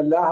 اللہ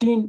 3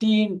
3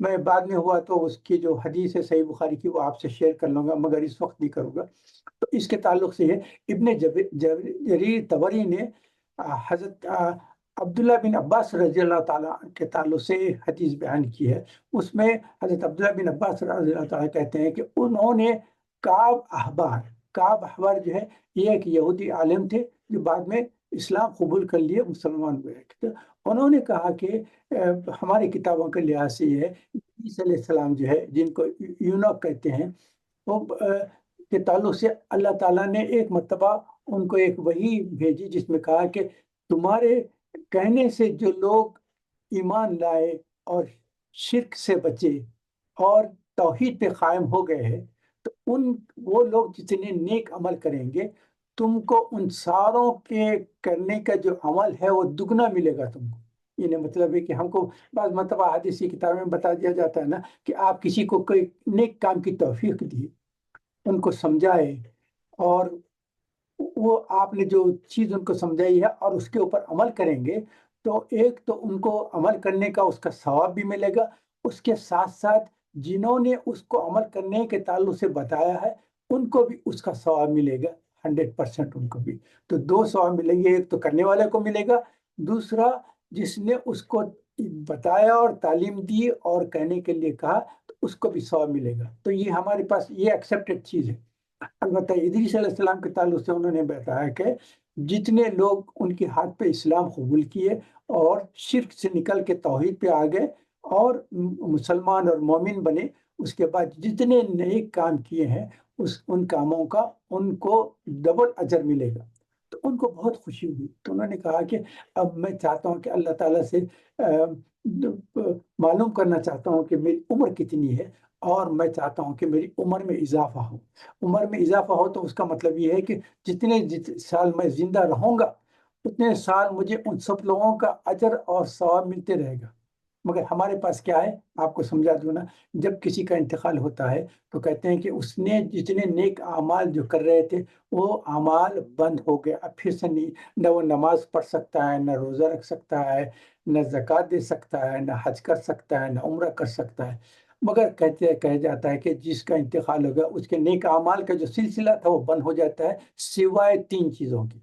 میں بعد میں ہوا تو اس کی جو حدیث ہے صحیح بخاری کی وہ آپ سے شیئر کر لوں گا، مگر اس وقت نہیں کروں گا۔ تو اس کے تعلق سے یہ ابن جریر طبری نے حضرت عبداللہ بن عباس رضی اللہ تعالیٰ کے تعلق سے حدیث بیان کی ہے۔ اس میں حضرت عبداللہ بن عباس رضی اللہ تعالیٰ کہتے ہیں کہ انہوں نے کعب احبار جو ہے یہ ایک یہودی عالم تھے جو بعد میں اسلام قبول کر لیے، مسلمان ہوئے۔ تو انہوں نے کہا کہ ہماری کتابوں کے لحاظ سے یہ ہے عیسیٰ علیہ السلام جو ہے جن کو یونوک کہتے ہیں، وہ کے تعلق سے اللہ تعالیٰ نے ایک مرتبہ ان کو ایک وحی بھیجی جس میں کہا کہ تمہارے کہنے سے جو لوگ ایمان لائے اور شرک سے بچے اور توحید پہ قائم ہو گئے ہیں، تو وہ لوگ جتنے نیک عمل کریں گے تم کو ان ساروں کے کرنے کا جو عمل ہے وہ دگنا ملے گا تم کو۔ یعنی مطلب ہے کہ ہم کو بعض مرتبہ حدیثی کتاب میں بتا دیا جاتا ہے نا کہ آپ کسی کو کوئی نیک کام کی توفیق دی، ان کو سمجھائے، اور وہ آپ نے جو چیز ان کو سمجھائی ہے اور اس کے اوپر عمل کریں گے تو ایک تو ان کو عمل کرنے کا اس کا ثواب بھی ملے گا، اس کے ساتھ ساتھ جنہوں نے اس کو عمل کرنے کے تعلق سے بتایا ہے ان کو بھی اس کا ثواب ملے گا 100%۔ ان کو بھی تو دو ثواب ملیں گے، ایک تو کرنے والے کو ملے گا، دوسرا جس نے اس کو بتایا اور تعلیم دی اور کہنے کے لیے کہا تو اس کو بھی ثواب ملے گا۔ تو یہ ہمارے پاس یہ ایکسیپٹڈ چیز ہے۔ البتہ ادریس علیہ السلام کے تعلق سے انہوں نے بتایا کہ جتنے لوگ ان کے ہاتھ پہ اسلام قبول کیے اور شرک سے نکل کے توحید پہ آ گئے اور مسلمان اور مومن بنے، اس کے بعد جتنے نیک کام کیے ہیں ان کاموں کا ان کو ڈبل اجر ملے گا۔ تو ان کو بہت خوشی ہوئی، تو انہوں نے کہا کہ اب میں چاہتا ہوں کہ اللہ تعالیٰ سے معلوم کرنا چاہتا ہوں کہ میری عمر کتنی ہے، اور میں چاہتا ہوں کہ میری عمر میں اضافہ ہو۔ عمر میں اضافہ ہو تو اس کا مطلب یہ ہے کہ جتنے سال میں زندہ رہوں گا اتنے سال مجھے ان سب لوگوں کا اجر اور ثواب ملتے رہے گا۔ مگر ہمارے پاس کیا ہے، آپ کو سمجھا دوں نا، جب کسی کا انتقال ہوتا ہے تو کہتے ہیں کہ اس نے جتنے نیک اعمال جو کر رہے تھے وہ اعمال بند ہو گئے، اب پھر سے نہیں، نہ وہ نماز پڑھ سکتا ہے، نہ روزہ رکھ سکتا ہے، نہ زکوٰۃ دے سکتا ہے، نہ حج کر سکتا ہے، نہ عمرہ کر سکتا ہے۔ مگر کہہ جاتا ہے کہ جس کا انتقال ہوگا اس کے نیک اعمال کا جو سلسلہ تھا وہ بند ہو جاتا ہے، سوائے تین چیزوں کی۔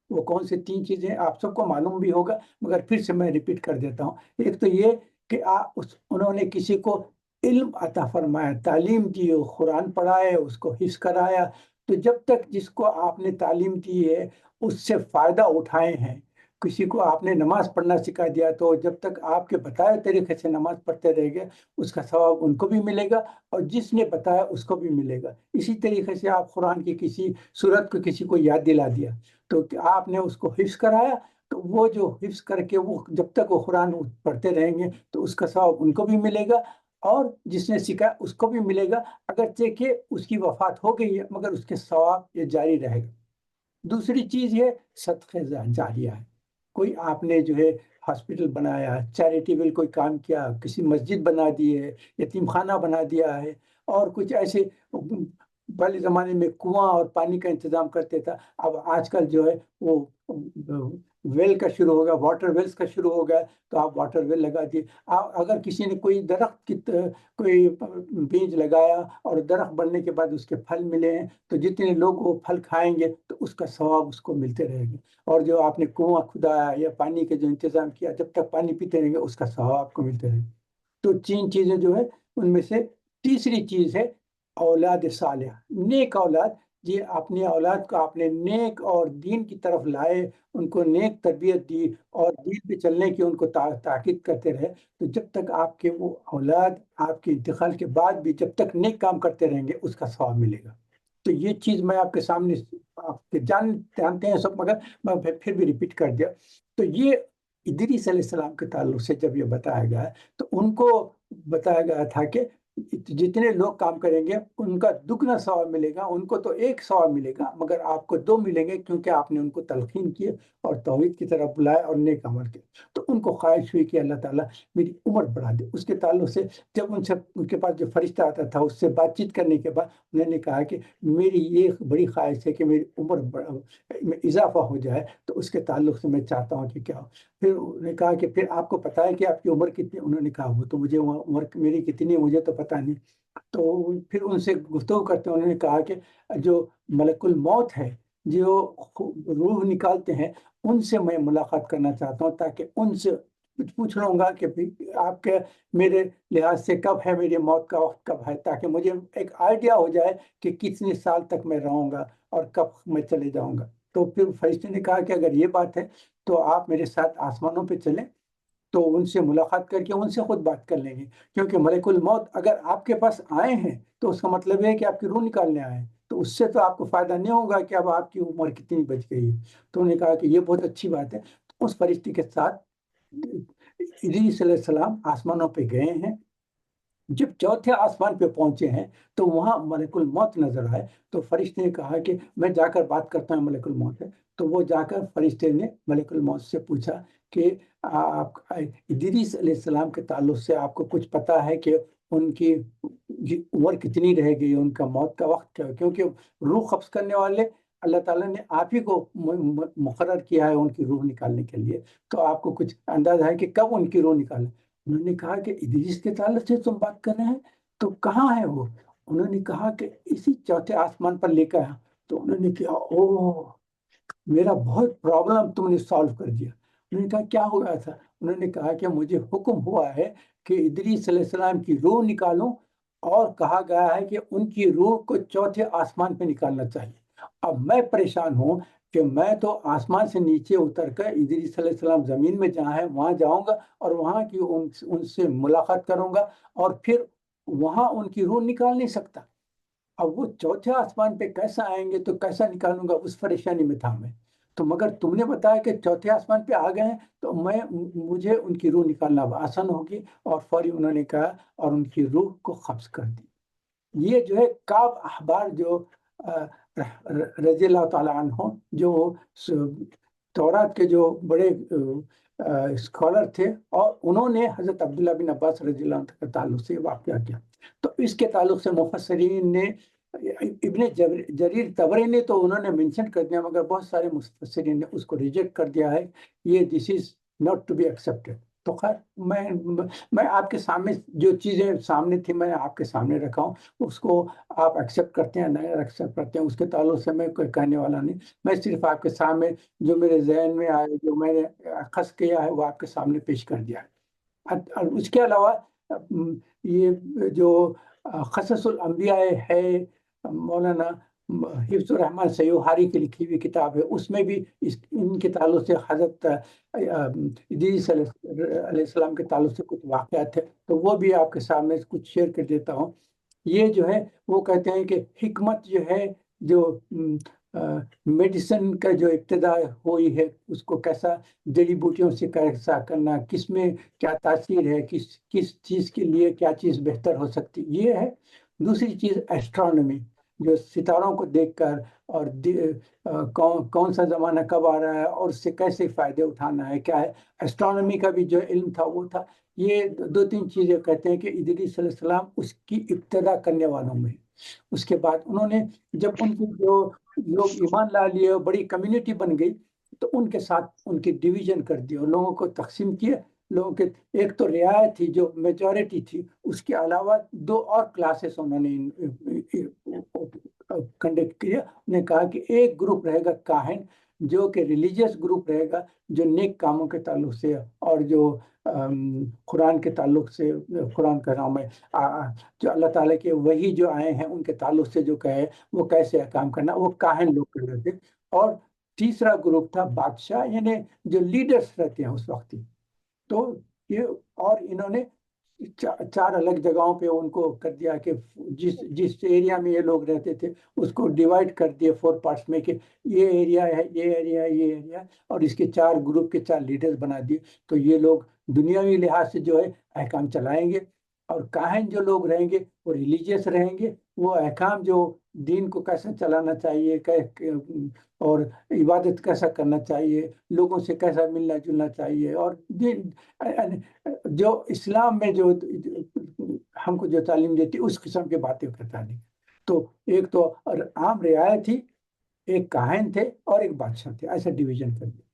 وہ کون سے تین چیزیں آپ سب کو معلوم بھی ہوگا، مگر پھر سے میں ریپیٹ کر دیتا ہوں۔ ایک تو یہ کہ انہوں نے کسی کو علم عطا فرمایا، تعلیم دی، قرآن پڑھائے، اس کو حفظ کرایا، تو جب تک جس کو آپ نے تعلیم دی ہے اس سے فائدہ اٹھائے ہیں، کسی کو آپ نے نماز پڑھنا سکھا دیا تو جب تک آپ کے بتائے طریقے سے نماز پڑھتے رہے گا اس کا ثواب ان کو بھی ملے گا اور جس نے بتایا اس کو بھی ملے گا۔ اسی طریقے سے آپ قرآن کی کسی صورت کو کسی کو یاد دلا دیا تو آپ نے اس کو حفظ کرایا، تو وہ جو حفظ کر کے وہ جب تک وہ قرآن پڑھتے رہیں گے تو اس کا ثواب ان کو بھی ملے گا اور جس نے سکھایا اس کو بھی ملے گا، اگرچہ کہ اس کی وفات ہو گئی ہے مگر اس کے ثواب یہ جاری رہے گا۔ دوسری چیز یہ صدقہ جاریہ ہے، کوئی آپ نے جو ہے ہاسپٹل بنایا، چیریٹیبل کوئی کام کیا، کسی مسجد بنا دی ہے، یتیم خانہ بنا دیا ہے، اور کچھ ایسے پہلے زمانے میں کنواں اور پانی کا انتظام کرتے تھا، اب آج کل جو ہے وہ ویل کا شروع ہوگا، واٹر ویلز کا شروع ہو گیا، تو آپ واٹر ویل لگا دیے۔ اگر کسی نے کوئی درخت کی کوئی بیج لگایا اور درخت بڑھنے کے بعد اس کے پھل ملے ہیں تو جتنے لوگ وہ پھل کھائیں گے تو اس کا ثواب اس کو ملتے رہے گا، اور جو آپ نے کنواں کھدایا یا پانی کے جو انتظام کیا جب تک پانی پیتے رہیں گے اس کا ثواب آپ کو ملتے رہے گا۔ تو تین چیزیں جو ہے ان میں سے تیسری چیز ہے اولاد صالح، نیک اولاد۔ جی اپنی اولاد کو آپ نے نیک اور دین کی طرف لائے، ان کو نیک تربیت دی اور دین پہ چلنے کی ان کو تاکید کرتے رہے، تو جب تک آپ کے وہ اولاد آپ کے انتقال کے بعد بھی جب تک نیک کام کرتے رہیں گے اس کا ثواب ملے گا۔ تو یہ چیز میں آپ کے سامنے، آپ جانتے ہیں سب مگر میں پھر بھی ریپیٹ کر دیا۔ تو یہ ادریس علیہ السلام کے تعلق سے جب یہ بتایا گیا تو ان کو بتایا گیا تھا کہ جتنے لوگ کام کریں گے ان کا دگنا ثواب ملے گا، ان کو تو ایک ثواب ملے گا مگر آپ کو دو ملیں گے، کیونکہ آپ نے ان کو تلقین کی اور توحید کی طرف بلائے اور نیک عمل کیا۔ تو ان کو خواہش ہوئی کہ اللہ تعالیٰ میری عمر بڑھا دے۔ اس کے تعلق سے جب ان کے پاس جو فرشتہ آتا تھا اس سے بات چیت کرنے کے بعد انہوں نے کہا کہ میری یہ بڑی خواہش ہے کہ میری عمر میں اضافہ ہو جائے، تو اس کے تعلق سے میں چاہتا ہوں کہ کیا ہو۔ پھر انہوں نے کہا کہ پھر آپ کو پتا ہے کہ آپ کی عمر کتنی؟ انہوں نے کہا وہ تو مجھے عمر میری کتنی ہے مجھے تو پتا نہیں۔ تو پھر ان سے گفتگو کرتے ہیں، انہوں نے کہا کہ جو ملک الموت ہے، جو روح نکالتے ہیں، ان سے میں ملاقات کرنا چاہتا ہوں، تاکہ ان سے کچھ پوچھ لوں گا کہ آپ کے میرے لحاظ سے کب ہے میری موت کا وقت کب ہے، تاکہ مجھے ایک آئیڈیا ہو جائے کہ کتنے سال تک میں رہوں گا اور کب میں چلے جاؤں گا۔ تو پھر فرشتے نے کہا کہ اگر یہ بات ہے تو آپ میرے ساتھ آسمانوں پہ چلیں، تو ان سے ملاقات کر کے ان سے خود بات کر لیں گے، کیونکہ ملک الموت اگر آپ کے پاس آئے ہیں تو اس کا مطلب ہے کہ آپ کی روح نکالنے آئے ہیں، تو اس سے تو آپ کو فائدہ نہیں ہوگا کہ اب آپ کی عمر کتنی بچ گئی ہے۔ تو انہوں نے کہا کہ یہ بہت اچھی بات ہے۔ تو اس فرشتے کے ساتھ ادریس علیہ السلام آسمانوں پہ گئے ہیں۔ جب چوتھے آسمان پہ پہنچے ہیں تو وہاں ملک الموت نظر آئے، تو فرشتے نے کہا کہ میں جا کر بات کرتا ہوں ملک الموت ہے۔ تو وہ جا کر فرشتے نے ملک الموت سے پوچھا کہ آپ ادریس علیہ السلام کے تعلق سے آپ کو کچھ پتا ہے کہ ان کی عمر کتنی رہ گئی، ان کا موت کا وقت کیا ہے؟ کیونکہ روح قبض کرنے والے اللہ تعالیٰ نے آپ ہی کو مقرر کیا ہے ان کی روح نکالنے کے لیے، تو آپ کو کچھ اندازہ ہے کہ کب ان کی روح نکالیں؟ انہوں نے کہا کہ ادریس کے تعلق سے تم بات کر رہے ہیں، تو کہاں ہے وہ؟ انہوں نے کہا کہ اسی چوتھے آسمان پر لے کر آیا۔ تو انہوں نے کہا اوہ، میرا بہت پرابلم تم نے سالو کر دیا۔ انہوں نے کہا کیا ہو گیا تھا؟ انہوں نے کہا کہ مجھے حکم ہوا ہے کہ ادریس علیہ السلام کی روح نکالوں، اور کہا گیا ہے کہ ان کی روح کو چوتھے آسمان پہ نکالنا چاہیے۔ اب میں پریشان ہوں کہ میں تو آسمان سے نیچے اتر کر ادریس علیہ السلام زمین میں جہاں ہے وہاں جاؤں گا اور وہاں کی ان سے ملاقات کروں گا، اور پھر وہاں ان کی روح نکال نہیں سکتا۔ اب وہ چوتھے آسمان پہ کیسا آئیں گے تو کیسا نکالوں گا، اس پریشانی میں تھا میں۔ تو مگر تم نے بتایا کہ چوتھے آسمان پہ آ گئے ہیں، تو مجھے ان کی روح نکالنا آسان ہوگی، اور فوری انہوں نے کہا اور ان کی روح کو قبض کر دی۔ یہ جو ہے کعب احبار جو رضی اللہ تعالیٰ عنہ، جو تورات کے جو بڑے اسکالر تھے، اور انہوں نے حضرت عبداللہ بن عباس رضی اللہ عنہ کے تعلق سے واقعہ کیا۔ تو اس کے تعلق سے مفسرین نے، ابن جریر طبری نے تو انہوں نے مینشن کر دیا، مگر بہت سارے مفسرین نے اس کو ریجیکٹ کر دیا ہے، یہ this is not to be accepted. تو خیر میں آپ کے سامنے جو چیزیں سامنے تھی میں آپ کے سامنے رکھا ہوں، اس کو آپ ایکسیپٹ کرتے ہیں نہیں ایکسیپٹ کرتے ہیں، اس کے تعلق سے میں کوئی کہنے والا نہیں۔ میں صرف آپ کے سامنے جو میرے ذہن میں آئے، جو میں نے اخذ کیا ہے، وہ آپ کے سامنے پیش کر دیا ہے۔ اور اس کے علاوہ یہ جو قصص الانبیاء ہے، مولانا حفظ الرحمن سیوحاری کی لکھی ہوئی کتاب ہے، اس میں بھی ان کے تعلق سے حضرت ادریس علیہ السلام کے تعلق سے کچھ واقعات ہے، تو وہ بھی آپ کے سامنے کچھ شیئر کر دیتا ہوں۔ یہ جو ہے وہ کہتے ہیں کہ حکمت جو ہے، جو میڈیسن کا جو ابتدا ہوئی ہے، اس کو کیسا جڑی بوٹیوں سے کیسا کرنا، کس میں کیا تاثیر ہے، کس چیز کے لیے کیا چیز بہتر ہو سکتی، یہ ہے۔ دوسری چیز ایسٹرانومی، جو ستاروں کو دیکھ کر اور کون سا زمانہ کب آ رہا ہے اور اس سے کیسے فائدے اٹھانا ہے، کیا ہے، ایسٹرانومی کا بھی جو علم تھا وہ تھا۔ یہ دو تین چیزیں کہتے ہیں کہ ادریس علیہ السلام اس کی ابتدا کرنے والوں میں۔ اس کے بعد انہوں نے، جب ان کی جو لوگ ایمان لا لیے، بڑی کمیونٹی بن گئی، تو ان کے ساتھ ان کی ڈویژن کر دی اور لوگوں کو تقسیم کیا۔ لوگوں کے ایک تو رعایت تھی جو میجورٹی تھی، اس کے علاوہ دو اور کلاسز انہوں نے کنڈکٹ کیا۔ انہوں نے کہا کہ ایک گروپ رہے گا کاہن، جو کہ ریلیجیس گروپ رہے گا، جو نیک کاموں کے تعلق سے اور جو قرآن کے تعلق سے، قرآن کا نام ہے، جو اللہ تعالیٰ کے وہی جو آئے ہیں ان کے تعلق سے جو کہے وہ کیسے کام کرنا، وہ کاہن لوگ کر رہے تھے۔ اور تیسرا گروپ تھا بادشاہ، یعنی جو لیڈرز رہتے ہیں اس وقت۔ تو یہ، اور انہوں نے چار الگ جگہوں پہ ان کو کر دیا کہ جس ایریا میں یہ لوگ رہتے تھے اس کو ڈیوائڈ کر دیا 4 پارٹس میں، کہ یہ ایریا ہے، یہ ایریا ہے، یہ ایریا ہے، اور اس کے 4 گروپ کے 4 لیڈرز بنا دیے۔ تو یہ لوگ دنیاوی لحاظ سے جو ہے احکام چلائیں گے، اور کاہن جو لوگ رہیں گے وہ ریلیجیس رہیں گے، وہ احکام جو دین کو کیسا چلانا چاہیے، اور عبادت کیسا کرنا چاہیے، لوگوں سے کیسا ملنا جلنا چاہیے، اور دین جو اسلام میں جو ہم کو جو تعلیم دیتی اس قسم کی باتیں کرتا نہیں۔ تو ایک تو عام رعایت تھی، ایک کاہن تھے اور ایک بادشاہ تھے، ایسا ڈویژن کر دیا۔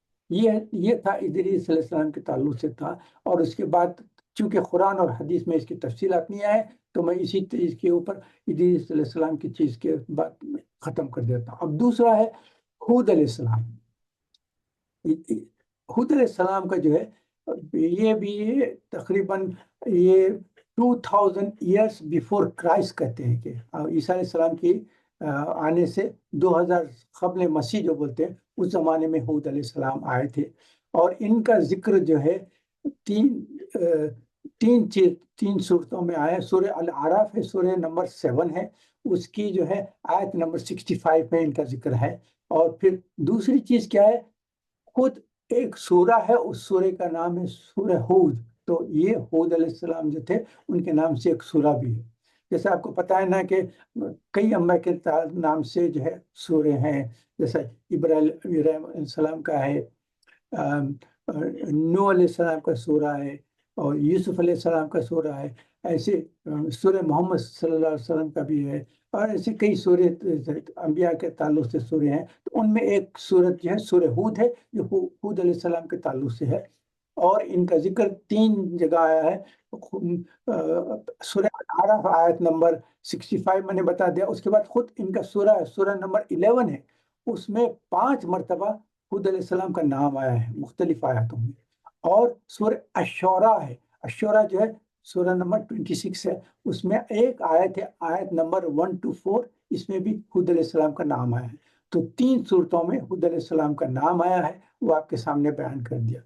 یہ تھا ادریس علیہ السلام کے تعلق سے تھا۔ اور اس کے بعد چونکہ قرآن اور حدیث میں اس کی تفصیلات نہیں آئے، تو میں اسی چیز کے اوپر ادریس علیہ السلام کی چیز کے بعد ختم کر دیتا ہوں۔ اب دوسرا ہے ہود علیہ السلام۔ ہود علیہ السلام کا جو ہے یہ بھی تقریباً یہ 2000 ایئرس بیفور کرائسٹ کہتے ہیں کہ عیسیٰ علیہ السلام کی آنے سے 2000 قبل مسیح جو بولتے ہیں، اس زمانے میں ہود علیہ السلام آئے تھے۔ اور ان کا ذکر جو ہے تین صورتوں میں آیا ہے۔ سورہ الاعراف ہے، سورہ نمبر 7 ہے، اس کی جو ہے آیت نمبر 65 میں ان کا ذکر ہے۔ اور پھر دوسری چیز کیا ہے، خود ایک سورہ ہے، اس سورہ کا نام ہے سورہ ہود۔ تو یہ ہود علیہ السلام جو تھے ان کے نام سے ایک سورہ بھی ہے۔ جیسے آپ کو پتا ہے نا کہ کئی انبیاء کے نام سے جو ہے سورے ہیں، جیسے ابراہیم علیہ السلام کا ہے، نوح علیہ السلام کا سورہ ہے، اور یوسف علیہ السلام کا سورہ ہے۔ ایسے سورہ محمد صلی اللہ علیہ وسلم کا بھی ہے، اور ایسے کئی سورے انبیاء کے تعلق سے سورے ہیں۔ تو ان میں ایک سورت جو ہے سورہ ہود ہے، جو ہود علیہ السلام کے تعلق سے ہے، اور ان کا ذکر 3 جگہ آیا ہے۔ سورہ اعراف آیت نمبر 65 میں نے بتا دیا۔ اس کے بعد خود ان کا سورہ نمبر 11 ہے، اس میں 5 مرتبہ ہود علیہ السلام کا نام آیا ہے مختلف آیاتوں میں۔ اور سورہ الشعراء ہے، الشعراء جو ہے سورہ نمبر 26 ہے، اس میں ایک آیت ہے، آیت نمبر 1 to 4، اس میں بھی ہود علیہ السلام کا نام آیا ہے۔ تو 3 صورتوں میں ہود علیہ السلام کا نام آیا ہے، وہ آپ کے سامنے بیان کر دیا۔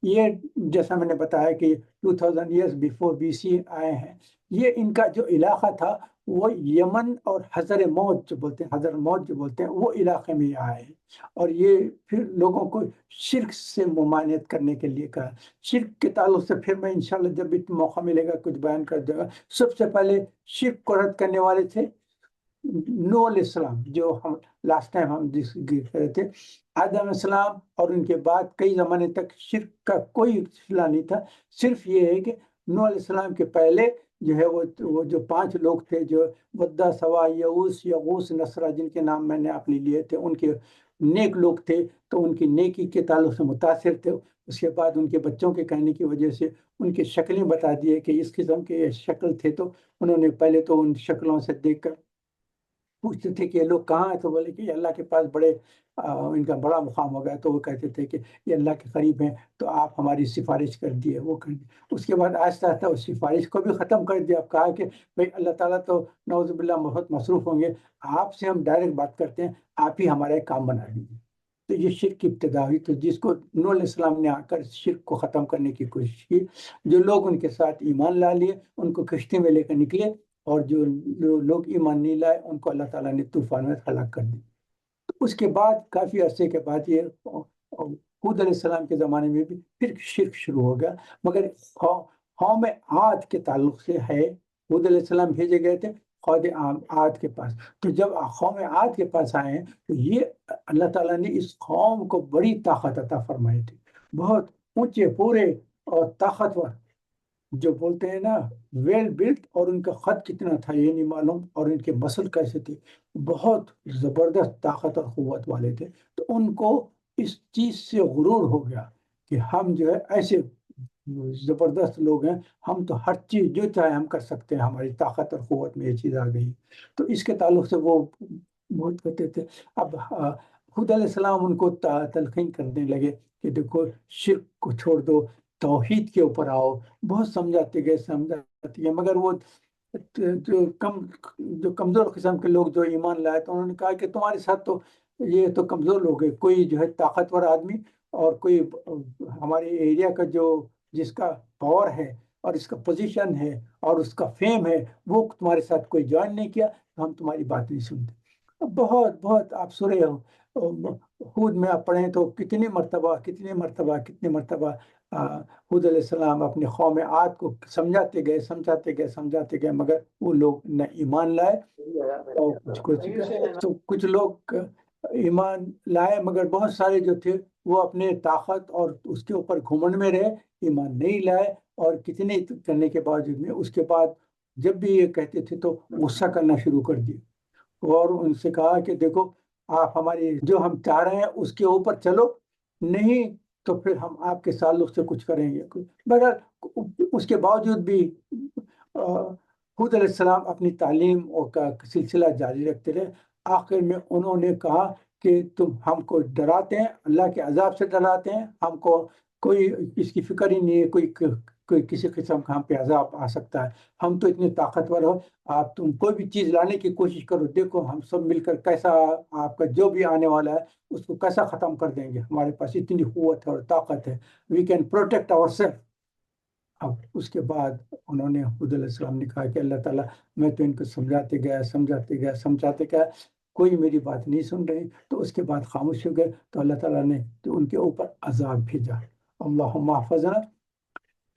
یہ جیسا میں نے بتایا کہ 2000 ایئرس بیفور بی سی آئے ہیں۔ یہ ان کا جو علاقہ تھا وہ یمن اور حضر موت جو بولتے ہیں وہ علاقے میں آئے ہیں۔ اور یہ پھر لوگوں کو شرک سے ممانعت کرنے کے لیے کہا۔ شرک کے تعلق سے پھر میں انشاءاللہ جب بھی موقع ملے گا کچھ بیان کر دوں گا۔ سب سے پہلے شرک کو رد کرنے والے تھے نوح علیہ السلام، جو ہم لاسٹ ٹائم ہم کر رہے تھے۔ آدم علیہ السلام اور ان کے بعد کئی زمانے تک شرک کا کوئی سلسلہ نہیں تھا۔ صرف یہ ہے کہ نوح علیہ السلام کے پہلے جو ہے وہ جو 5 لوگ تھے، جو ودہ، سوا، یعوس، یغوس، نصرہ، جن کے نام میں نے اپنے لیے تھے، ان کے نیک لوگ تھے، تو ان کی نیکی کے تعلق سے متاثر تھے۔ اس کے بعد ان کے بچوں کے کہنے کی وجہ سے ان کی شکلیں بتا دیے کہ اس قسم کے شکل تھے، تو انہوں نے پہلے تو ان شکلوں سے دیکھ کر پوچھتے تھے کہ یہ لوگ کہاں ہیں، تو بولے کہ یہ اللہ کے پاس ان کا بڑا مقام ہو گیا۔ تو وہ کہتے تھے کہ یہ اللہ کے قریب ہیں، تو آپ ہماری سفارش کر دیے، وہ کر دی۔ اس کے بعد آہستہ آہستہ اس سفارش کو بھی ختم کر دیا۔ اب کہا کہ بھئی اللہ تعالیٰ تو نعوذ باللہ بہت مصروف ہوں گے، آپ سے ہم ڈائریکٹ بات کرتے ہیں، آپ ہی ہمارا ایک کام بنا دیجیے۔ تو یہ شرک کی ابتدا ہوئی، تو جس کو نوح علیہ السلام نے آ کر شرک کو ختم کرنے کی کوشش کی۔ جو لوگ ان کے ساتھ ایمان لا لیے ان کو کشتی میں لے کر نکلے، اور جو لوگ ایمان نہیں لائے ان کو اللہ تعالیٰ نے طوفان میں ہلاک کر دی۔ تو اس کے بعد کافی عرصے کے بعد یہ ہود علیہ السلام کے زمانے میں بھی پھر شرک شروع ہو گیا، مگر قوم عاد کے تعلق سے ہے۔ ہود علیہ السلام بھیجے گئے تھے قوم عاد کے پاس، تو جب قوم عاد کے پاس آئے ہیں تو یہ اللہ تعالیٰ نے اس قوم کو بڑی طاقت عطا فرمائی تھی، بہت اونچے پورے اور طاقتور، جو بولتے ہیں نا ویل بلٹ، اور ان کا خط کتنا تھا یہ نہیں معلوم، اور ان کے مسل کیسے تھے، بہت زبردست طاقت اور قوت والے تھے۔ تو ان کو اس چیز سے غرور ہو گیا کہ ہم جو ہے ایسے زبردست لوگ ہیں، ہم تو ہر چیز جو چاہے ہم کر سکتے ہیں، ہماری طاقت اور قوت میں یہ چیز آ گئی۔ تو اس کے تعلق سے وہ بہت کہتے تھے۔ اب خود علیہ السلام ان کو تلقین کرنے لگے کہ دیکھو شرک کو چھوڑ دو، توحید کے اوپر آؤ۔ بہت سمجھاتے گئے، مگر وہ جو کمزور قسم کے لوگ جو ایمان لائے، تو انہوں نے کہا کہ تمہارے ساتھ تو یہ تو کمزور لوگ ہیں، کوئی جو ہے طاقتور آدمی اور کوئی ہمارے ایریا کا جس کا پاور ہے اور اس کا پوزیشن ہے اور اس کا فیم ہے، وہ تمہارے ساتھ کوئی جوائن نہیں کیا، تو ہم تمہاری بات نہیں سنتے۔ بہت آپ سنے ہو ہود میں آپ پڑھیں تو کتنی مرتبہ ہود علیہ السلام اپنی قوم عاد کو سمجھاتے گئے مگر وہ لوگ نہ ایمان لائے، اور کچھ لوگ ایمان لائے مگر بہت سارے جو تھے وہ اپنے طاقت اور اس کے اوپر گھمنڈ میں رہے، ایمان نہیں لائے، اور کتنے کرنے کے باوجود میں اس کے بعد جب بھی یہ کہتے تھے تو غصہ کرنا شروع کر دیا، اور ان سے کہا کہ دیکھو آپ ہماری جو ہم چاہ رہے ہیں اس کے اوپر چلو، نہیں تو پھر ہم آپ کے تعلق سے کچھ کریں گے، مگر اس کے باوجود بھی حود علیہ السلام اپنی تعلیم کا سلسلہ جاری رکھتے رہے۔ آخر میں انہوں نے کہا کہ تم ہم کو ڈراتے ہیں، اللہ کے عذاب سے ڈراتے ہیں، ہم کو کوئی اس کی فکر ہی نہیں ہے، کوئی کسی قسم کا ہم پہ عذاب آ سکتا ہے، ہم تو اتنے طاقتور ہو، آپ تم کوئی بھی چیز لانے کی کوشش کرو، دیکھو ہم سب مل کر کیسا آپ کا جو بھی آنے والا ہے اس کو کیسا ختم کر دیں گے، ہمارے پاس اتنی قوت ہے اور طاقت ہے، we can protect our self. اب اس کے بعد انہوں نے حود علیہ السلام نے کہا کہ اللہ تعالیٰ میں تو ان کو سمجھاتے گیا کوئی میری بات نہیں سن رہے، تو اس کے بعد خاموش ہو گئے، تو اللہ تعالیٰ نے تو ان کے اوپر عذاب بھیجا۔ اللہم احفظنا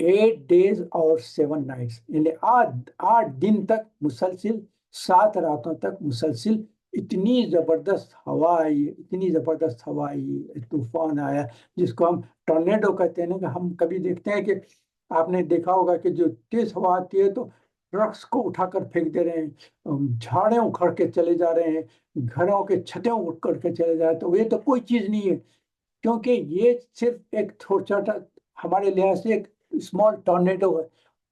8 days اور 7 nights، یعنی 8 دن تک مسلسل، 7 راتوں تک مسلسل اتنی زبردست ہوا آئی، طوفان آیا جس کو ہم ٹورنیڈو کہتے ہیں نا، کہ ہم کبھی دیکھتے ہیں کہ آپ نے دیکھا ہوگا کہ جو تیز ہوا آتی ہے تو ٹرکس کو اٹھا کر پھینک دے رہے ہیں، جھاڑیں اکھڑ کے چلے جا رہے ہیں، گھروں کے چھتیں اکھڑ کے چلے جا رہے ہیں، تو یہ تو کوئی چیز نہیں ہے، کیونکہ یہ صرف ایک چھوٹا ہمارے لحاظ سے ایک اسمال ٹورنیڈو ہے،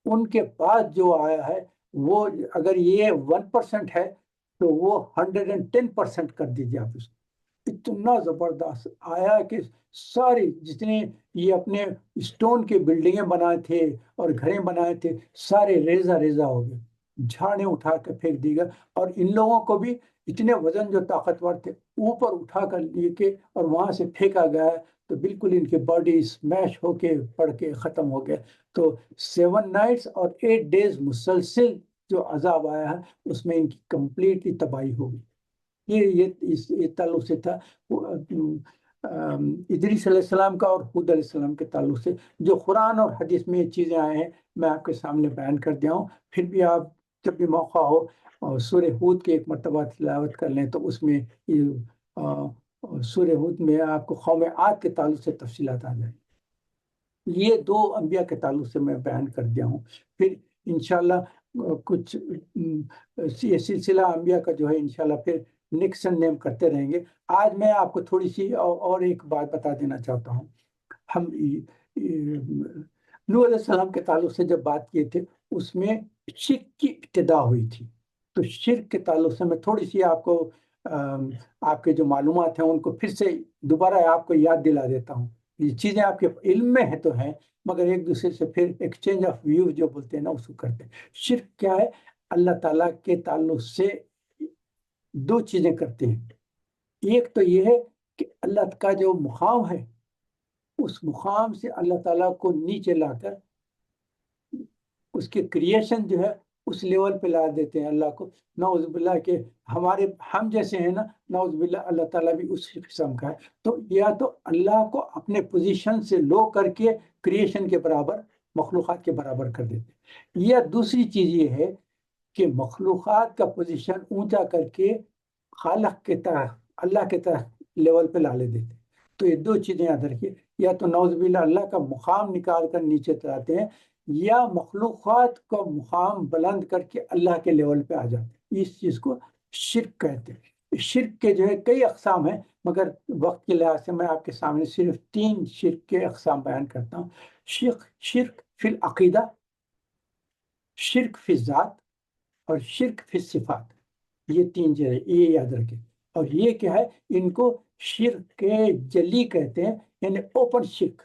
ان کے بعد جو آیا ہے وہ اگر یہ 1% ہے تو وہ 110% کر دیجیے آپ اس کو، اتنا زبردست آیا کہ ساری جتنے یہ اپنے اسٹون کے بلڈنگیں بنائے تھے اور گھریں بنائے تھے سارے ریزہ ہو گئے، جھاڑیں اٹھا کر پھینک دی گئے، اور ان لوگوں کو بھی اتنے وزن جو طاقتور تھے اوپر اٹھا کر لے کے اور وہاں سے پھینکا گیا ہے، تو بالکل ان کی باڈی اسمیش ہو کے پڑ کے ختم ہو گئے۔ تو 7 nights اور 8 days مسلسل جو عذاب آیا ہے اس میں ان کی کمپلیٹلی تباہی ہو گئی۔ یہ تعلق سے تھا ادریس علیہ السلام کا اور حود علیہ السلام کے تعلق سے، جو قرآن اور حدیث میں یہ چیزیں آئے ہیں میں آپ کے سامنے بیان کر دیا ہوں، پھر بھی آپ جب بھی موقع ہو اور سورہ حود کے ایک مرتبہ تلاوت کر لیں تو اس میں سورہ حود میں آپ کو قوم عاد کے تعلق سے تفصیلات آ جائیں۔ یہ 2 انبیاء کے تعلق سے میں بیان کر دیا ہوں، پھر انشاءاللہ کچھ یہ سلسلہ انبیاء کا جو ہے انشاءاللہ پھر نیکسٹ سنڈے ہم کرتے رہیں گے۔ آج میں آپ کو تھوڑی سی اور ایک بات بتا دینا چاہتا ہوں، ہم نوح علیہ السلام کے تعلق سے جب بات کیے تھے اس میں شرک کی ابتدا ہوئی تھی، تو شرک کے تعلق سے میں تھوڑی سی آپ کو آپ کے جو معلومات ہیں ان کو پھر سے دوبارہ آپ کو یاد دلا دیتا ہوں، یہ چیزیں آپ کے علم میں ہے تو ہیں مگر ایک دوسرے سے پھر ایکسچینج آف ویو جو بولتے ہیں نا اس کو کرتے ہیں۔ شرک کیا ہے؟ اللہ تعالیٰ کے تعلق سے 2 چیزیں کرتے ہیں، ایک تو یہ ہے کہ اللہ کا جو مقام ہے اس مقام سے اللہ تعالیٰ کو نیچے لا کر اس کے کریشن جو ہے اس لیول پہ لا دیتے ہیں اللہ کو، نعوذ باللہ کہ ہم جیسے ہیں نا، نعوذ باللہ اللہ تعالیٰ بھی اس قسم کا ہے، تو یا تو اللہ کو اپنے پوزیشن سے لو کر کے کریشن کے برابر، مخلوقات کے برابر کر دیتے ہیں، یا دوسری چیز یہ ہے کہ مخلوقات کا پوزیشن اونچا کر کے خالق کے طرح، اللہ کے طرح لیول پہ لا لے دیتے ہیں۔ تو یہ 2 چیزیں یاد رکھیے، یا تو نعوذ باللہ اللہ کا مقام نکال کر نیچے لاتے ہیں، یا مخلوقات کا مقام بلند کر کے اللہ کے لیول پہ آ جاتے ہیں، اس چیز کو شرک کہتے ہیں۔ شرک کے جو ہے کئی اقسام ہیں مگر وقت کے لحاظ سے میں آپ کے سامنے صرف 3 شرک کے اقسام بیان کرتا ہوں۔ شرک فی العقیدہ، شرک فی الذات، اور شرک فی الصفات، یہ 3 چیزیں یہ یاد رکھیں۔ اور یہ کیا ہے؟ ان کو شرک جلی کہتے ہیں، یعنی اوپن شرک۔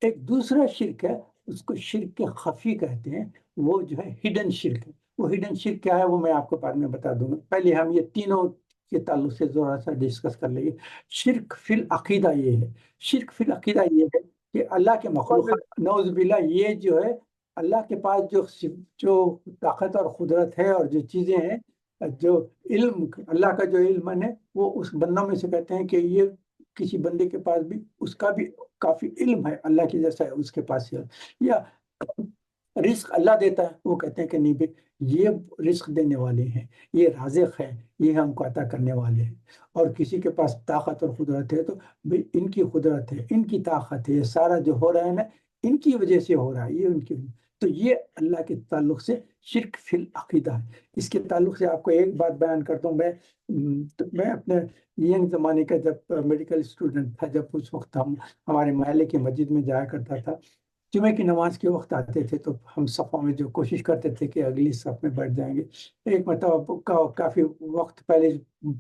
ایک دوسرا شرک ہے اس کو شرک خفی کہتے ہیں، وہ جو ہے ہڈن شرک ہے۔ وہ ہڈن شرک کیا ہے وہ میں آپ کو بعد میں بتا دوں گا، پہلے ہم یہ تینوں کے تعلق سے ذرا سا ڈسکس کر لیں گے۔ شرک فی العقیدہ یہ ہے، شرک فی العقیدہ یہ ہے کہ اللہ کے مخلوقات، نعوذ باللہ، یہ جو ہے اللہ کے پاس جو طاقت اور قدرت ہے اور جو چیزیں ہیں جو علم اللہ کا جو علم ہے وہ اس بندوں میں سے کہتے ہیں کہ یہ کسی بندے کے پاس بھی اس کا بھی کافی علم ہے اللہ کی جیسا ہے اس کے پاس ہے، یا رزق اللہ دیتا ہے وہ کہتے ہیں کہ نہیں بھائی یہ رزق دینے والے ہیں، یہ رازق ہے، یہ ہم کو عطا کرنے والے ہیں۔ اور کسی کے پاس طاقت اور قدرت ہے تو بھائی ان کی قدرت ہے، ان کی طاقت ہے، یہ سارا جو ہو رہا ہے نا ان کی وجہ سے ہو رہا ہے، یہ ان کی وجہ۔ تو یہ اللہ کے تعلق سے شرک فی العقیدہ ہے۔ اس کے تعلق سے آپ کو ایک بات بیان کرتا ہوں، میں اپنے ینگ زمانے کا جب میڈیکل اسٹوڈنٹ تھا، جب اس وقت ہم ہمارے محلے کی مسجد میں جایا کرتا تھا، جمعہ کی نماز کے وقت آتے تھے تو ہم صفوں میں جو کوشش کرتے تھے کہ اگلی صف میں بیٹھ جائیں گے۔ ایک مرتبہ کافی وقت پہلے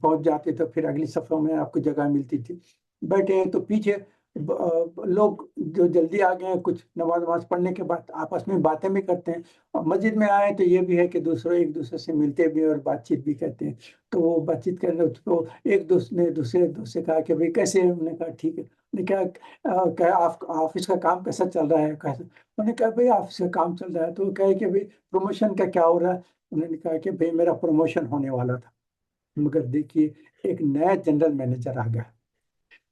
پہنچ جاتے تو پھر اگلی صفوں میں آپ کو جگہ ملتی تھی، بیٹھے ہیں تو پیچھے لوگ جو جلدی آ گئے ہیں کچھ نماز پڑھنے کے بعد آپس میں باتیں بھی کرتے ہیں، اور مسجد میں آئے تو یہ بھی ہے کہ ایک دوسرے سے ملتے بھی اور بات چیت بھی کرتے ہیں۔ تو وہ بات چیت کرنے تو ایک دوست نے دوسرے دوست سے کہا کہ بھائی کیسے ہیں؟ انہوں نے کہا ٹھیک ہے۔ نے کہا آپ آفس کا کام کیسا چل رہا ہے؟ کیسا؟ انہوں نے کہا بھائی آفس کا کام چل رہا ہے۔ تو وہ کہے کہ بھائی پروموشن کا کیا ہو رہا ہے؟ انہوں نے کہا کہ بھائی میرا پروموشن ہونے والا تھا، مگر دیکھیے ایک نیا جنرل مینیجر آ گیا،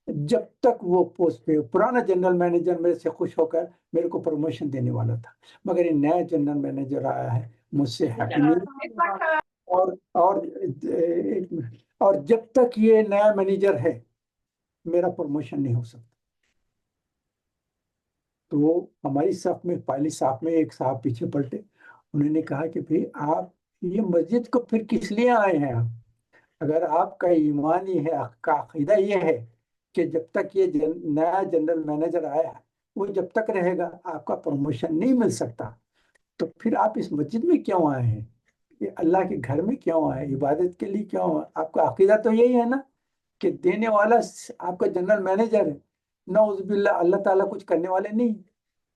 جب تک وہ پوسٹ پہ پرانا جنرل مینیجر میرے سے خوش ہو کر میرے کو پروموشن دینے والا تھا، مگر یہ نیا جنرل مینیجر آیا ہے مجھ سے ہیپی نہیں، اور اور ایک منٹ، اور جب تک یہ نیا مینیجر ہے میرا پروموشن نہیں ہو سکتا۔ تو وہ ہماری صف میں پہلی صف میں ایک صاحب پیچھے پلٹے، انہوں نے کہا کہ بھئی آپ یہ مسجد کو پھر کس لیے آئے ہیں؟ آپ اگر آپ کا ایمان ہی ہے، آپ کا عقیدہ یہ ہے کہ جب تک یہ نیا جنرل مینیجر آیا ہے وہ جب تک رہے گا آپ کا پروموشن نہیں مل سکتا، تو پھر آپ اس مسجد میں کیوں آئے ہیں؟ یہ اللہ کے گھر میں کیوں آئے؟ عبادت کے لیے کیوں آئے؟ آپ کا عقیدہ تو یہی ہے نا کہ دینے والا آپ کا جنرل مینیجر ہے، نعوذ باللہ اللہ تعالیٰ کچھ کرنے والے نہیں۔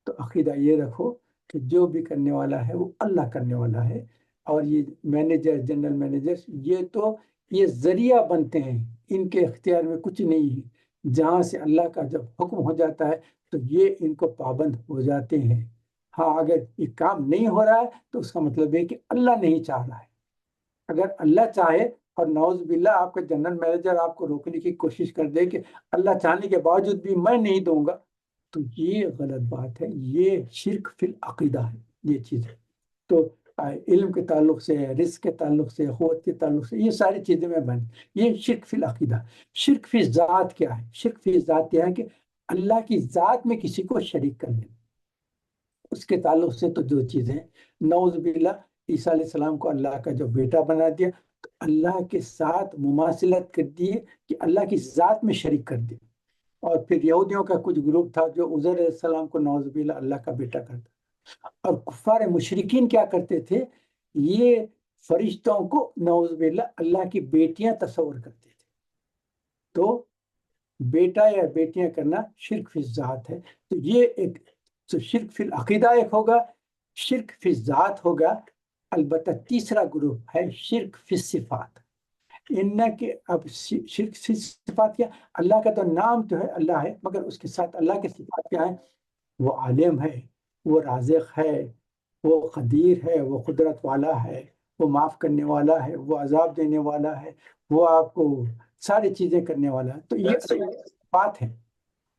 تو عقیدہ یہ رکھو کہ جو بھی کرنے والا ہے وہ اللہ کرنے والا ہے، اور یہ مینیجر جنرل مینیجر یہ ذریعہ بنتے ہیں، ان کے اختیار میں کچھ نہیں ہے۔ جہاں سے اللہ کا جب حکم ہو جاتا ہے تو یہ ان کو پابند ہو جاتے ہیں۔ ہاں اگر یہ کام نہیں ہو رہا ہے تو اس کا مطلب ہے کہ اللہ نہیں چاہ رہا ہے۔ اگر اللہ چاہے اور نعوذ باللہ آپ کا جنرل مینیجر آپ کو روکنے کی کوشش کر دے کہ اللہ چاہنے کے باوجود بھی میں نہیں دوں گا، تو یہ غلط بات ہے، یہ شرک فی العقیدہ ہے یہ چیز ہے۔ تو علم کے تعلق سے، رزق کے تعلق سے، قوت کے تعلق سے، یہ ساری چیزیں میں یہ شرک فی العقیدہ۔ شرک فی ذات کیا ہے؟ شرک فی ذات یہ ہے کہ اللہ کی ذات میں کسی کو شریک کر دینا۔ اس کے تعلق سے تو جو چیزیں نعوذ باللہ عیسیٰ علیہ السلام کو اللہ کا جو بیٹا بنا دیا، تو اللہ کے ساتھ مماثلت کر دی کہ اللہ کی ذات میں شریک کر دیا۔ اور پھر یہودیوں کا کچھ گروپ تھا جو عزیر علیہ السلام کو نعوذ باللہ اللہ کا بیٹا کرتا، اور کفار مشرکین کیا کرتے تھے، یہ فرشتوں کو نعوذ باللہ اللہ کی بیٹیاں تصور کرتے تھے۔ تو بیٹا یا بیٹیاں کرنا شرک فی ذات ہے۔ تو یہ ایک تو شرک فی العقیدہ ایک ہوگا، شرک فی ذات ہوگا، البتہ تیسرا گروپ ہے شرک فی صفات۔ ان کے اب شرک فی صفات کیا؟ اللہ کا تو نام تو ہے اللہ ہے، مگر اس کے ساتھ اللہ کے صفات کیا ہیں؟ وہ عالم ہے، وہ رازق ہے، وہ قدیر ہے، وہ قدرت والا ہے، وہ معاف کرنے والا ہے، وہ عذاب دینے والا ہے، وہ آپ کو ساری چیزیں کرنے والا ہے۔ تو یہ صفات ہے،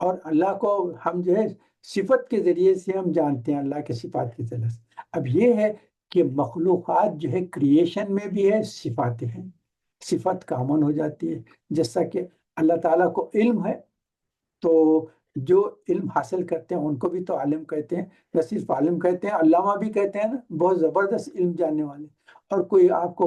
اور اللہ کو ہم جو ہے صفت کے ذریعے سے ہم جانتے ہیں، اللہ کے صفات کے ذریعے سے۔ اب یہ ہے کہ مخلوقات جو ہے کریشن میں بھی ہے صفاتیں ہیں، صفت کامن ہو جاتی ہے، جیسا کہ اللہ تعالیٰ کو علم ہے تو جو علم حاصل کرتے ہیں ان کو بھی تو عالم کہتے ہیں، نہ صرف عالم کہتے ہیں، علامہ بھی کہتے ہیں نا، بہت زبردست علم جاننے والے۔ اور کوئی آپ کو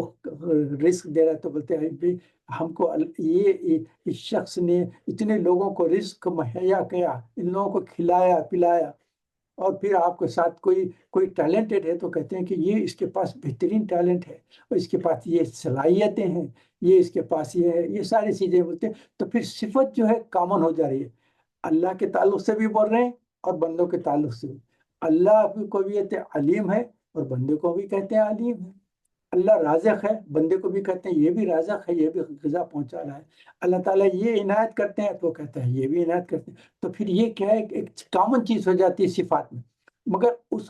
رزق دے رہا ہے تو بولتے ہیں بھی ہم کو یہ اس شخص نے اتنے لوگوں کو رزق مہیا کیا، ان لوگوں کو کھلایا پلایا، اور پھر آپ کے ساتھ کوئی ٹیلنٹڈ ہے تو کہتے ہیں کہ یہ اس کے پاس بہترین ٹیلنٹ ہے، اور اس کے پاس یہ صلاحیتیں ہیں، یہ اس کے پاس یہ ہے، یہ ساری چیزیں بولتے ہیں۔ تو پھر صفت جو ہے کامن ہو جا رہی ہے، اللہ کے تعلق سے بھی بول رہے ہیں اور بندوں کے تعلق سے بھی۔ اللہ کو بھی کہتے ہیں علیم ہے، اور بندے کو بھی کہتے ہیں علیم ہے۔ اللہ رازق ہے، بندے کو بھی کہتے ہیں یہ بھی رازق ہے، یہ بھی غذا پہنچا رہا ہے۔ اللہ تعالیٰ یہ عنایت کرتے ہیں تو کہتا ہے یہ بھی عنایت کرتے ہیں۔ تو پھر یہ کیا ہے، ایک کامن چیز ہو جاتی ہے صفات میں، مگر اس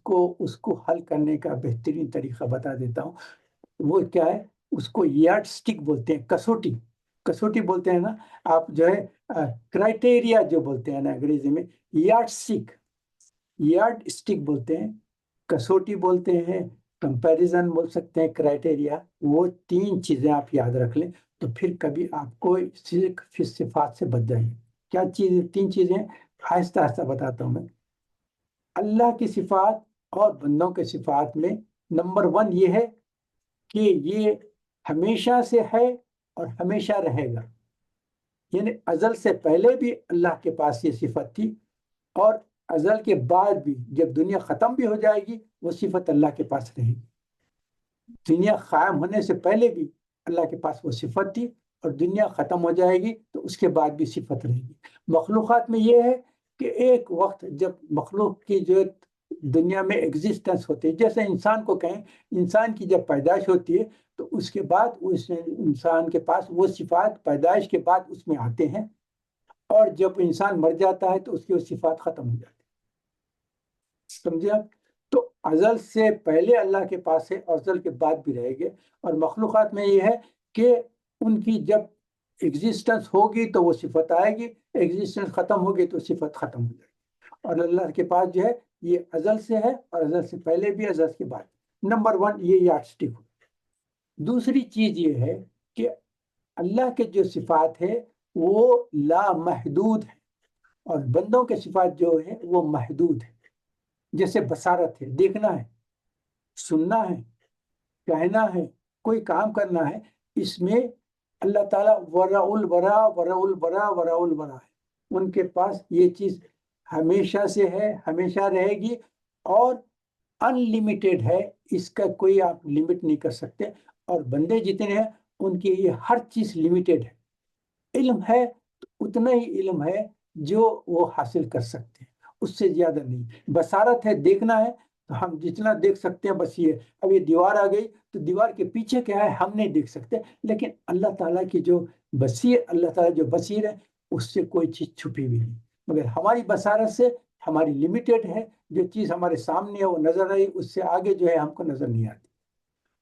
کو حل کرنے کا بہترین طریقہ بتا دیتا ہوں۔ وہ کیا ہے، اس کو یارڈ سٹک بولتے ہیں، کسوٹی، کسوٹی بولتے ہیں نا آپ، جو ہے کرائٹیریا جو بولتے ہیں نا انگریزی میں، یارڈ سٹک، یارڈ سٹک بولتے ہیں، کسوٹی بولتے ہیں، کمپیریزن بول سکتے ہیں، کرائٹیریا، وہ تین چیزیں آپ یاد رکھ لیں تو پھر کبھی آپ کو پھر صفات سے بچ جائیں گے۔ کیا چیز، تین چیزیں آہستہ آہستہ بتاتا ہوں میں۔ اللہ کی صفات اور بندوں کے صفات میں نمبر ون یہ ہے کہ یہ ہمیشہ سے ہے اور ہمیشہ رہے گا، یعنی ازل سے پہلے بھی اللہ کے پاس یہ صفت تھی، اور ازل کے بعد بھی جب دنیا ختم بھی ہو جائے گی وہ صفت اللہ کے پاس رہے گی۔ دنیا قائم ہونے سے پہلے بھی اللہ کے پاس وہ صفت تھی، اور دنیا ختم ہو جائے گی تو اس کے بعد بھی صفت رہے گی۔ مخلوقات میں یہ ہے کہ ایک وقت جب مخلوق کی جو دنیا میں ایگزسٹنس ہوتی ہے، جیسے انسان کو کہیں، انسان کی جب پیدائش ہوتی ہے تو اس کے بعد اس انسان کے پاس وہ صفات پیدائش کے بعد اس میں آتے ہیں، اور جب انسان مر جاتا ہے تو اس کی وہ صفات ختم ہو جاتی ہیں۔ سمجھے آپ؟ تو ازل سے پہلے اللہ کے پاس ہے اور ازل کے بعد بھی رہے گے، اور مخلوقات میں یہ ہے کہ ان کی جب ایگزسٹنس ہوگی تو وہ صفت آئے گی، ایگزسٹنس ختم ہوگی تو صفت ختم ہو جائے گی۔ اور اللہ کے پاس جو ہے یہ ازل سے ہے، اور ازل سے پہلے بھی، ازل کے بعد۔ نمبر ون یہ یارڈ سٹک ہو۔ دوسری چیز یہ ہے کہ اللہ کے جو صفات ہے وہ لامحدود ہے، اور بندوں کے صفات جو ہے وہ محدود ہے۔ جیسے بصارت ہے، دیکھنا ہے، سننا ہے، کہنا ہے، کوئی کام کرنا ہے، اس میں اللہ تعالیٰ ورع الورع ورع البرا ورع الورع ہے، ان کے پاس یہ چیز ہمیشہ سے ہے، ہمیشہ رہے گی، اور ان لمیٹیڈ ہے، اس کا کوئی آپ لمٹ نہیں کر سکتے۔ اور بندے جتنے ہیں ان کی یہ ہر چیز لمیٹیڈ ہے۔ علم ہے تو اتنا ہی علم ہے جو وہ حاصل کر سکتے ہیں، اس سے زیادہ نہیں۔ بصارت ہے، دیکھنا ہے تو ہم جتنا دیکھ سکتے ہیں بس یہ، اب یہ دیوار آ گئی تو دیوار کے پیچھے کیا ہے ہم نہیں دیکھ سکتے، لیکن اللہ تعالیٰ کی جو بصیر، اللہ تعالیٰ جو بصیر ہے اس سے کوئی چیز چھپی ہوئی نہیں، مگر ہماری بصارت سے ہماری لمیٹیڈ ہے، جو چیز ہمارے سامنے ہے وہ نظر آئی، اس سے آگے جو ہے ہم کو نظر نہیں آتی۔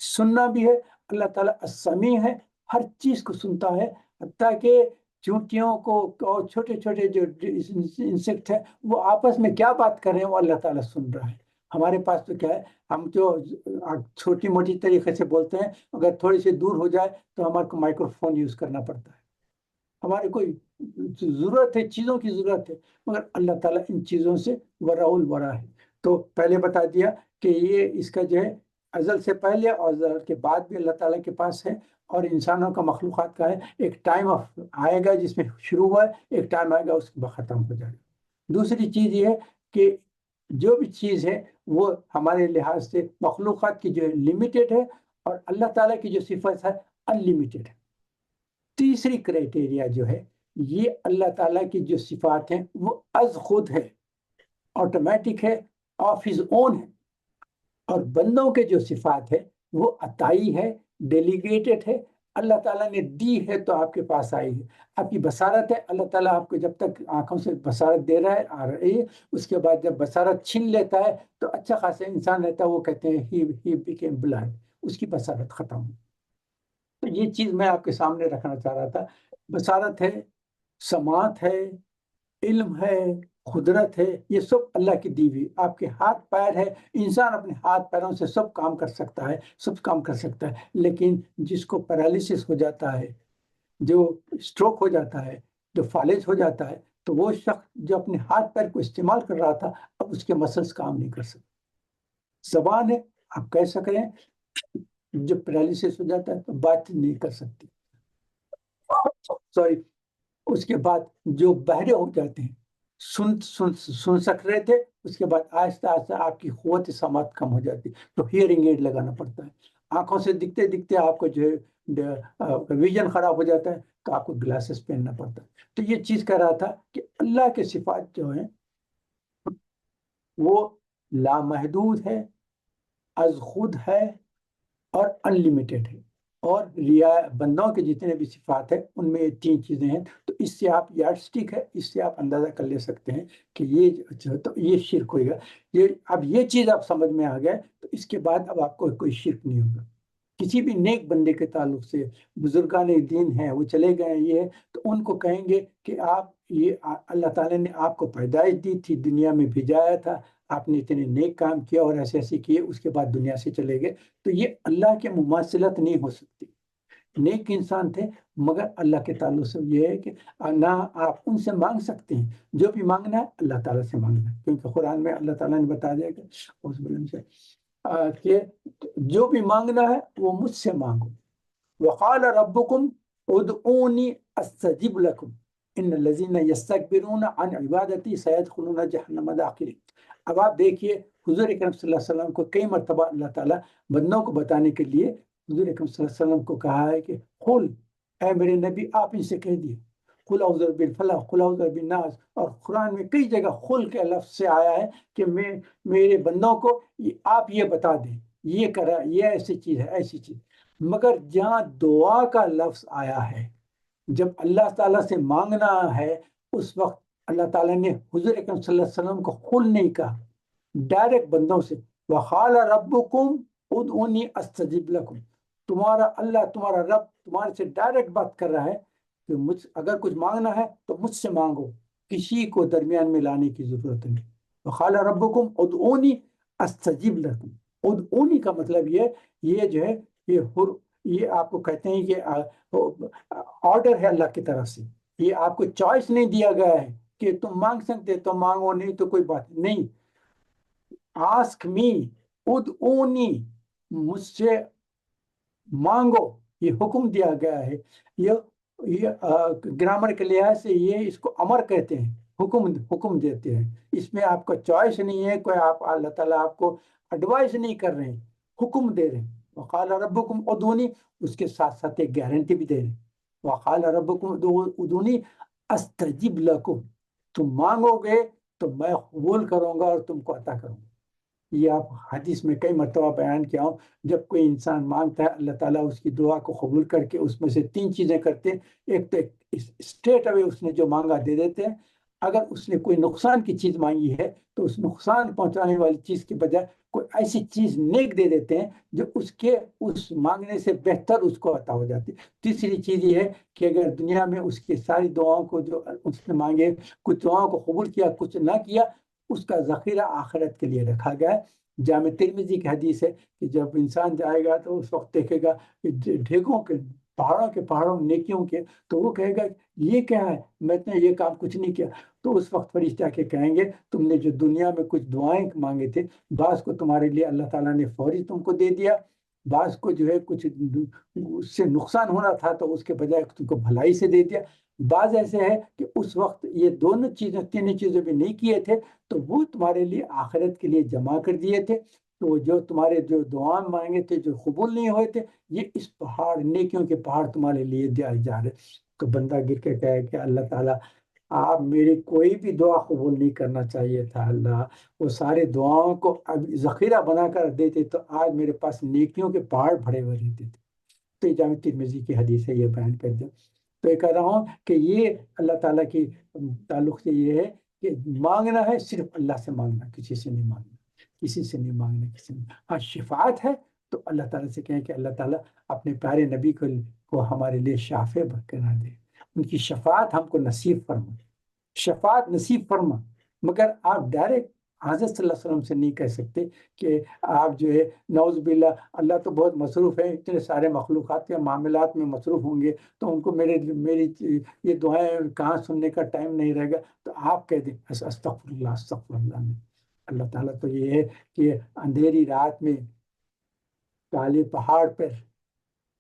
سننا بھی ہے، اللہ تعالیٰ السمیع ہے، ہر چیز کو سنتا ہے، حتیٰ کہ چونٹیوں کو اور چھوٹے چھوٹے جو انسیکٹ ہیں وہ آپس میں کیا بات کر رہے ہیں وہ اللہ تعالیٰ سن رہا ہے۔ ہمارے پاس تو کیا ہے، ہم جو چھوٹی موٹی طریقے سے بولتے ہیں، اگر تھوڑی سی دور ہو جائے تو ہمارے کو مائکرو فون یوز کرنا پڑتا ہے، ہمارے کوئی ضرورت ہے، چیزوں کی ضرورت ہے، مگر اللہ تعالیٰ ان چیزوں سے ورع الورع ہے۔ تو پہلے بتا دیا کہ یہ اس کا جو ہے ازل سے پہلے اور ازل کے بعد بھی اللہ تعالیٰ کے پاس ہے، اور انسانوں کا مخلوقات کا ہے، ایک ٹائم آئے گا جس میں شروع ہوا ہے، ایک ٹائم آئے گا اس کے بعد ختم ہو جائے گا۔ دوسری چیز یہ ہے کہ جو بھی چیز ہے وہ ہمارے لحاظ سے مخلوقات کی جو ہے لمیٹیڈ ہے، اور اللہ تعالیٰ کی جو صفت ہے ان لمیٹیڈ ہے۔ تیسری کرائٹیریا جو ہے، یہ اللہ تعالیٰ کی جو صفات ہیں وہ از خود ہے، آٹومیٹک ہے، آف ہز اون ہے، اور بندوں کے جو صفات ہے وہ عطائی ہے، ڈیلیگیٹڈ ہے، اللہ تعالیٰ نے دی ہے تو آپ کے پاس آئی ہے۔ آپ کی بصارت ہے، اللہ تعالیٰ آپ کو جب تک آنکھوں سے بصارت دے رہا ہے، آ رہی ہے، اس کے بعد جب بصارت چھین لیتا ہے تو اچھا خاصا انسان رہتا ہے، وہ کہتے ہیں ہی بیکیم بلائنڈ، اس کی بصارت ختم ہوئی۔ تو یہ چیز میں آپ کے سامنے رکھنا چاہ رہا تھا۔ بصارت ہے، سماعت ہے، علم ہے، قدرت ہے، یہ سب اللہ کی دی ہوئی۔ آپ کے ہاتھ پیر ہے، انسان اپنے ہاتھ پیروں سے سب کام کر سکتا ہے، سب کام کر سکتا ہے، لیکن جس کو پیرالسس ہو جاتا ہے، جو اسٹروک ہو جاتا ہے، جو فالج ہو جاتا ہے، تو وہ شخص جو اپنے ہاتھ پیر کو استعمال کر رہا تھا اب اس کے مسلس کام نہیں کر سکتے۔ زبان ہے، آپ کہہ سک رہے ہیں، جو پیرالسس ہو جاتا ہے تو بات نہیں کر سکتی، سوری۔ اس کے بعد جو بہرے ہو جاتے ہیں، سن سک رہے تھے، اس کے بعد آہستہ آہستہ آپ کی قوت سماعت کم ہو جاتی ہے تو ہیئرنگ ایڈ لگانا پڑتا ہے۔ آنکھوں سے دکھتے دکھتے آپ کو جو ہے ویژن خراب ہو جاتا ہے تو آپ کو گلاسز پہننا پڑتا ہے۔ تو یہ چیز کہہ رہا تھا کہ اللہ کے صفات جو ہیں وہ لامحدود ہے، از خود ہے، اور ان لمیٹیڈ ہے، اور بندوں کے جتنے بھی صفات ہیں ان میں یہ تین چیزیں ہیں۔ تو اس سے آپ یارڈ سٹک ہے، اس سے آپ اندازہ کر لے سکتے ہیں کہ یہ تو یہ شرک ہوئے گا۔ اب یہ چیز آپ سمجھ میں آ گئے تو اس کے بعد اب آپ کو کوئی شرک نہیں ہوگا۔ کسی بھی نیک بندے کے تعلق سے، بزرگان دین ہیں وہ چلے گئے یہ ہے، تو ان کو کہیں گے کہ آپ یہ اللہ تعالیٰ نے آپ کو پیدائش دی تھی، دنیا میں بھیجایا تھا، آپ نے اتنے نیک کام کیا اور ایسے ایسے کیے، اس کے بعد دنیا سے چلے گئے، تو یہ اللہ کے مماثلت نہیں ہو سکتی۔ نیک انسان تھے، مگر اللہ کے تعلق سے یہ ہے کہ نہ آپ ان سے مانگ سکتے ہیں، جو بھی مانگنا ہے اللہ تعالیٰ سے مانگنا ہے، کیونکہ قرآن میں اللہ تعالیٰ نے بتا دیا کہ اس بلند سے کہ جو بھی مانگنا ہے وہ مجھ سے مانگو۔ وقال ربکم ادعونی استجب لکم ان الذین یستکبرون عن عبادتی سیدخلون جہنم داخلین۔ اب آپ دیکھیے، حضور اکرم صلی اللہ علیہ وسلم کو کئی مرتبہ اللہ تعالیٰ بندوں کو بتانے کے لیے حضور اکرم صلی اللہ علیہ وسلم کو کہا ہے کہ قل، اے میرے نبی آپ ان سے کہہ دیے، قل اعوذ برب الفلق، قل اعوذ برب الناس، اور قرآن میں کئی جگہ قل کے لفظ سے آیا ہے کہ میرے بندوں کو آپ یہ بتا دیں، یہ کرا، یہ ایسی چیز ہے، ایسی چیز۔ مگر جہاں دعا کا لفظ آیا ہے، جب اللہ تعالیٰ سے مانگنا ہے، اس وقت اللہ تعالیٰ نے حضور اکرم صلی اللہ علیہ وسلم کو قل نہیں کہا، ڈائریکٹ بندوں سے وقال ربکم ادعونی استجب لکم، تمہارا اللہ، تمہارا رب تمہارے سے ڈائریکٹ بات کر رہا ہے کہ اگر کچھ مانگنا ہے تو مجھ سے مانگو، کسی کو درمیان میں لانے کی ضرورت نہیں۔ وقال ربکم ادعونی استجب لکم، ادعونی کا مطلب یہ جو ہے یہ آپ کو کہتے ہیں کہ آرڈر ہے اللہ کی طرف سے، یہ آپ کو چوائس نہیں دیا گیا ہے کہ تم مانگ سکتے تو مانگو، نہیں تو کوئی بات نہیں۔ آسک می، ادعونی، مجھ سے مانگو، یہ حکم دیا گیا ہے۔ یہ گرامر کے لحاظ سے یہ اس کو امر کہتے ہیں، حکم دیتے ہیں، اس میں آپ کا چوائس نہیں ہے، کوئی آپ اللہ تعالیٰ آپ کو ایڈوائز نہیں کر رہے ہیں، حکم دے رہے ہیں۔ وقال ربکم ادعونی، اس کے ساتھ ساتھ ایک گارنٹی بھی دے رہے ہیں، وقال ربکم ادعونی استجب لکم، تم مانگو گے تو میں قبول کروں گا اور تم کو عطا کروں گا۔ یہ آپ حدیث میں کئی مرتبہ بیان کیا ہوں، جب کوئی انسان مانگتا ہے اللہ تعالیٰ اس کی دعا کو قبول کر کے اس میں سے تین چیزیں کرتے ہیں۔ ایک تو اسٹریٹ اوے اس نے جو مانگا دے دیتے ہیں، اگر اس نے کوئی نقصان کی چیز مانگی ہے تو اس نقصان پہنچانے والی چیز کے بجائے کوئی ایسی چیز نیک دے دیتے ہیں جو اس مانگنے سے بہتر اس کو عطا ہو جاتی ہے۔ تیسری چیز یہ ہے کہ اگر دنیا میں اس کی ساری دعاؤں کو جو اس نے مانگے، کچھ دعاؤں کو قبول کیا، کچھ نہ کیا، اس کا ذخیرہ آخرت کے لیے رکھا گیا ہے۔ جامع ترمذی کی حدیث ہے کہ جب انسان جائے گا تو اس وقت دیکھے گا کہ ڈھیگوں کے پہاڑوں نیکیوں کے، تو وہ کہے گا یہ کیا ہے، میں نے یہ کام کچھ نہیں کیا۔ تو اس وقت فرشتہ کے کہیں گے تم نے جو دنیا میں کچھ دعائیں مانگے تھے، بعض کو تمہارے لیے اللہ تعالیٰ نے فوری تم کو دے دیا، بعض کو جو ہے کچھ اس سے نقصان ہونا تھا تو اس کے بجائے تم کو بھلائی سے دے دیا، بعض ایسے ہے کہ اس وقت یہ دونوں چیزیں، تینوں چیزیں بھی نہیں کیے تھے تو وہ تمہارے لیے آخرت کے لیے جمع کر دیے تھے۔ تو جو تمہارے جو دعا مانگے تھے جو قبول نہیں ہوئے تھے، یہ اس پہاڑ، نیکیوں کے پہاڑ تمہارے لیے دیا جا رہے۔ تو بندہ گر کے کہے کہ اللہ تعالیٰ آپ میری کوئی بھی دعا قبول نہیں کرنا چاہیے تھا، اللہ وہ سارے دعاؤں کو اب ذخیرہ بنا کر دیتے تو آج میرے پاس نیکیوں کے پہاڑ بھرے ہوئے رہتے تھے۔ تو یہ جامع ترمذی کی حدیث ہے، یہ بیان کر دیا۔ تو یہ کہہ رہا ہوں کہ یہ اللہ تعالیٰ کی تعلق سے یہ ہے کہ مانگنا ہے صرف اللہ سے مانگنا، کسی سے نہیں مانگنا، کسی سے نہیں مانگنا، کسی سے نہیں۔ ہاں شفاعت ہے تو اللہ تعالیٰ سے کہیں کہ اللہ تعالیٰ اپنے پیارے نبی کو ہمارے لیے شافع بنا دے، ان کی شفاعت ہم کو نصیب فرما، شفاعت نصیب فرما۔ مگر آپ ڈائریکٹ حضرت صلی اللہ علیہ وسلم سے نہیں کہہ سکتے کہ آپ جو ہے نعوذ باللہ، اللہ تو بہت مصروف ہے، اتنے سارے مخلوقات کے معاملات میں مصروف ہوں گے تو ان کو میری یہ دعائیں کہاں سننے کا ٹائم نہیں رہے گا، تو آپ کہہ دیں استغفر اللہ استغفر اللہ میں۔ اللہ تعالیٰ تو یہ ہے کہ اندھیری رات میں کالے پہاڑ پر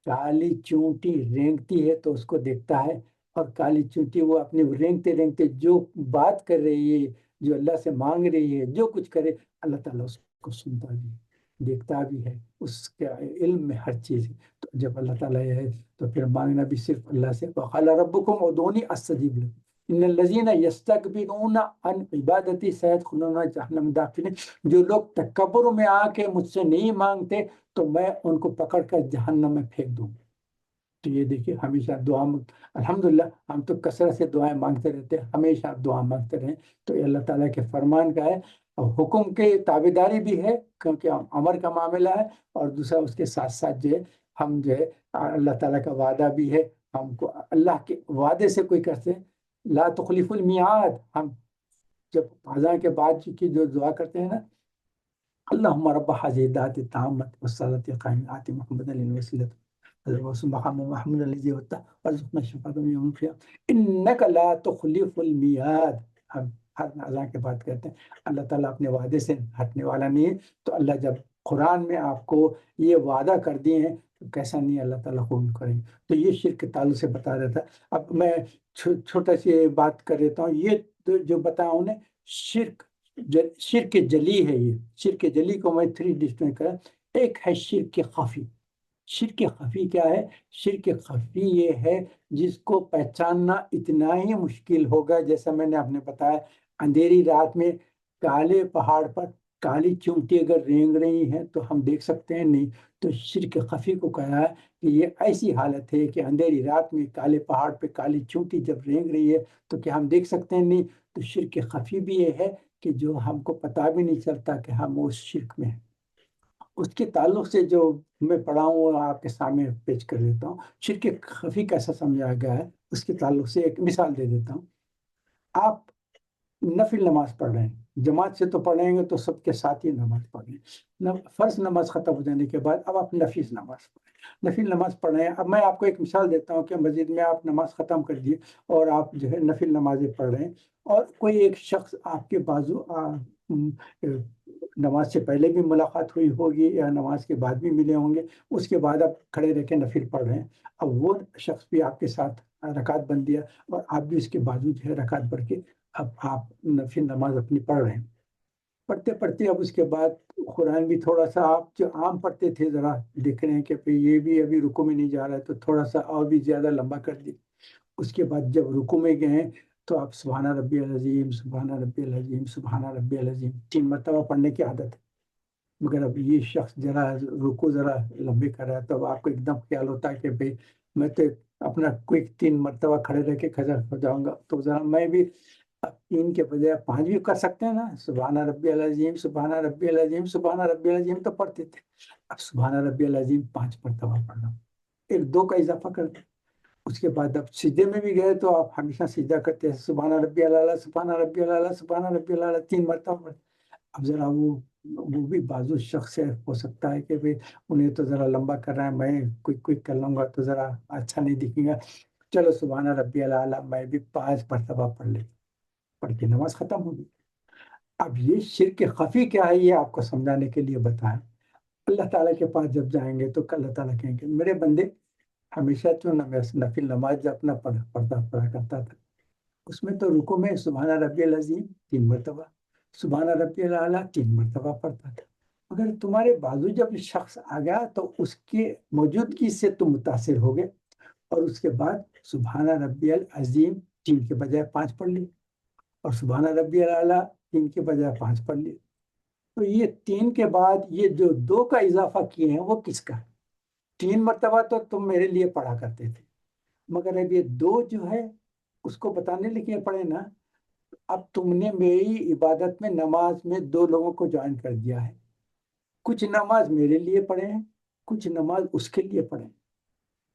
کالی چونٹی رینگتی ہے تو اس کو دیکھتا ہے، اور کالی چونٹی وہ اپنے رینگتے رینگتے جو بات کر رہی ہے، جو اللہ سے مانگ رہی ہے، جو کچھ کرے، اللہ تعالیٰ اس کو سنتا بھی ہے، دیکھتا بھی ہے، اس کے علم میں ہر چیز ہے۔ تو جب اللہ تعالیٰ یہ ہے تو پھر مانگنا بھی صرف اللہ سے۔ وقال ربکم ادعونی استجب لکم ان الذین یستکبرون عن عبادتی سیدخلون جہنم داخلین، جو لوگ تکبر میں آ کے مجھ سے نہیں مانگتے تو میں ان کو پکڑ کر جہنم میں پھینک دوں۔ تو یہ دیکھیے ہمیشہ دعا الحمدللہ ہم تو کثرت سے دعائیں مانگتے رہتے ہیں، ہمیشہ آپ دعا مانگتے رہیں، تو یہ اللہ تعالیٰ کے فرمان کا ہے، اور حکم کے تابعداری بھی ہے کیونکہ امر کا معاملہ ہے، اور دوسرا اس کے ساتھ ساتھ جو ہے ہم جو ہے اللہ تعالیٰ کا وعدہ بھی ہے، ہم کو اللہ کے وعدے سے کوئی کرتے ہیں، لا تخلف المیعاد، ہم جب اذان کے بعد کی جو دعا کرتے ہیں نا، اللهم رب هذه الدعوة التامة والصلاة القائمة آت محمدا الوسيلة وسبحان محمد الذي وارزقنا الشفاعة من يوم القيامة إنك لا تخلف الميعاد. ہم ہر اذان کے بعد کہتے ہیں اللہ تعالیٰ اپنے وعدے سے ہٹنے والا نہیں ہے، تو اللہ جب قرآن میں آپ کو یہ وعدہ کر دیے ہیں تو کیسا نہیں اللہ تعالیٰ قبول کریں گے. تو یہ شرک کے تعلق سے بتا رہا تھا. اب میں چھوٹا سی بات کر دیتا ہوں. یہ جو بتایا ہوں نے شرک جلی ہے. یہ شرک جلی کو میں 3 ڈسٹنکٹ کرا. ایک ہے شرک خفی. شرک خفی کیا ہے؟ شرک خفی یہ ہے جس کو پہچاننا اتنا ہی مشکل ہوگا جیسا میں نے آپ نے بتایا، اندھیری رات میں کالے پہاڑ پر کالی چونٹی اگر رینگ رہی ہیں تو ہم دیکھ سکتے ہیں نہیں. تو شرک خفی کو کہا ہے کہ یہ ایسی حالت ہے کہ اندھیری رات میں کالے پہاڑ پہ کالی چونٹی جب رینگ رہی ہے تو کیا ہم دیکھ سکتے ہیں؟ نہیں. تو شرک خفی بھی یہ ہے کہ جو ہم کو پتہ بھی نہیں چلتا کہ ہم اس شرک میں ہیں. اس کے تعلق سے جو میں پڑھا ہوں آپ کے سامنے پیش کر دیتا ہوں. شرک خفی کیسا سمجھایا گیا ہے اس کے تعلق سے ایک مثال دے دیتا ہوں. آپ نفل نماز پڑھ رہے ہیں، جماعت سے تو پڑھیں گے تو سب کے ساتھ ہی نماز پڑھ رہے ہیں. فرض نماز ختم ہو جانے کے بعد اب آپ نفل نماز پڑھیں، نفل نماز پڑھ رہے ہیں. اب میں آپ کو ایک مثال دیتا ہوں کہ مسجد میں آپ نماز ختم کر دیے اور آپ جو ہے نفل نمازیں پڑھ رہے ہیں، اور کوئی ایک شخص آپ کے بازو نماز سے پہلے بھی ملاقات ہوئی ہوگی یا نماز کے بعد بھی ملے ہوں گے، اس کے بعد آپ کھڑے رہ کے نفل پڑھ رہے ہیں. اب وہ شخص بھی آپ کے ساتھ رکعت بن دیا اور آپ بھی اس کے بازو جو ہے رکعت بڑھ کے اب آپ نفل نماز اپنی پڑھ رہے ہیں. پڑھتے پڑھتے اب اس کے بعد قرآن بھی تھوڑا سا آپ جو عام پڑھتے تھے ذرا دیکھ رہے ہیں کہ یہ بھی ابھی رکو میں نہیں جا رہا ہے تو تھوڑا سا اور بھی زیادہ لمبا کر دی. اس کے بعد جب رکو میں گئے تو آپ سبحان ربی العظیم، سبحان ربی العظیم، سبحان ربی العظیم 3 مرتبہ پڑھنے کی عادت ہے. مگر اب یہ شخص رکو ذرا لمبے کر رہا ہے تو آپ کو ایک دم خیال ہوتا ہے کہ بھئی میں تو اپنا کوئی 3 مرتبہ کھڑے رہ کے کھڑا ہو جاؤں گا، تو ذرا میں بھی 3 کے بجائے 5 بھی کر سکتے ہیں نا. سبحان ربی العظیم، سبحان ربی العظیم، سبحان ربی العظیم تو پڑھتے تھے. اب سبحان ربی العظیم 5 مرتبہ پڑھنا، 1-2 کا اضافہ کر دیں. اس کے بعد اب سجدے میں بھی گئے تو آپ ہمیشہ سجدہ کرتے ہیں سبحان ربی العلیٰ، سبحان ربی العلیٰ، سبحان ربی العلیٰ 3 مرتبہ پڑھتے. اب ذرا وہ بھی بازو شخص ہے، ہو سکتا ہے کہ انہیں تو ذرا لمبا کر رہا ہے، میں کوئی کر لوں گا تو ذرا اچھا نہیں دکھے گا، چلو سبحان ربی العلیٰ میں بھی 5 مرتبہ پڑھ لے. پڑھ کے نماز ختم ہوگی. اب یہ شرک خفی کیا ہے یہ آپ کو سمجھانے کے لیے بتائیں. اللہ تعالیٰ کے پاس جب جائیں گے تو اللہ تعالیٰ کہیں گے میرے بندے ہمیشہ تو نفل نماز جو اپنا پڑھا کرتا تھا، اس میں تو رکو میں سبحان ربی العظیم 3 مرتبہ، سبحان ربی العلیٰ 3 مرتبہ پڑھتا تھا. مگر تمہارے بازو جب شخص آ گیا تو اس کے موجودگی سے تم متاثر ہو گئے اور اس کے بعد سبحان ربی العظیم 3 کے بجائے 5 پڑھ لی اور سبحان ربی العلیٰ 3 کے بجائے 5 پڑھ لی. تو یہ 3 کے بعد یہ جو 2 کا اضافہ کیے ہیں وہ کس کا ہے؟ 3 مرتبہ تو تم میرے لیے پڑھا کرتے تھے، مگر اب یہ 2 جو ہے اس کو بتانے لکھے پڑھے نا. اب تم نے میری عبادت میں نماز میں 2 لوگوں کو جوائن کر دیا ہے. کچھ نماز میرے لیے پڑھے ہیں، کچھ نماز اس کے لیے پڑھے.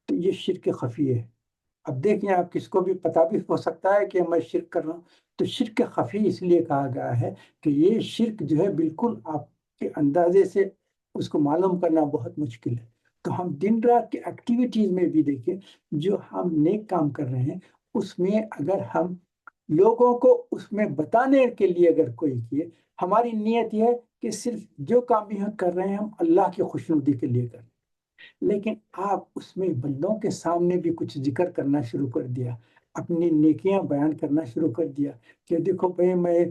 تو یہ شرک خفی ہے. اب دیکھیں آپ کس کو بھی پتا بھی ہو سکتا ہے کہ میں شرک کر رہا ہوں. تو شرک خفی اس لیے کہا گیا ہے کہ یہ شرک جو ہے بالکل آپ کے اندازے سے اس کو معلوم کرنا بہت مشکل ہے. تو ہم دن رات کی ایکٹیویٹیز میں بھی دیکھیں جو ہم نیک کام کر رہے ہیں اس میں اگر ہم لوگوں کو اس میں بتانے کے لیے اگر کوئی کیے، ہماری نیت یہ ہے کہ صرف جو کام بھی ہم کر رہے ہیں ہم اللہ کی خوشنودی کے لیے کر رہے ہیں. لیکن آپ اس میں بندوں کے سامنے بھی کچھ ذکر کرنا شروع کر دیا، اپنی نیکیاں بیان کرنا شروع کر دیا کہ دیکھو بھائی میں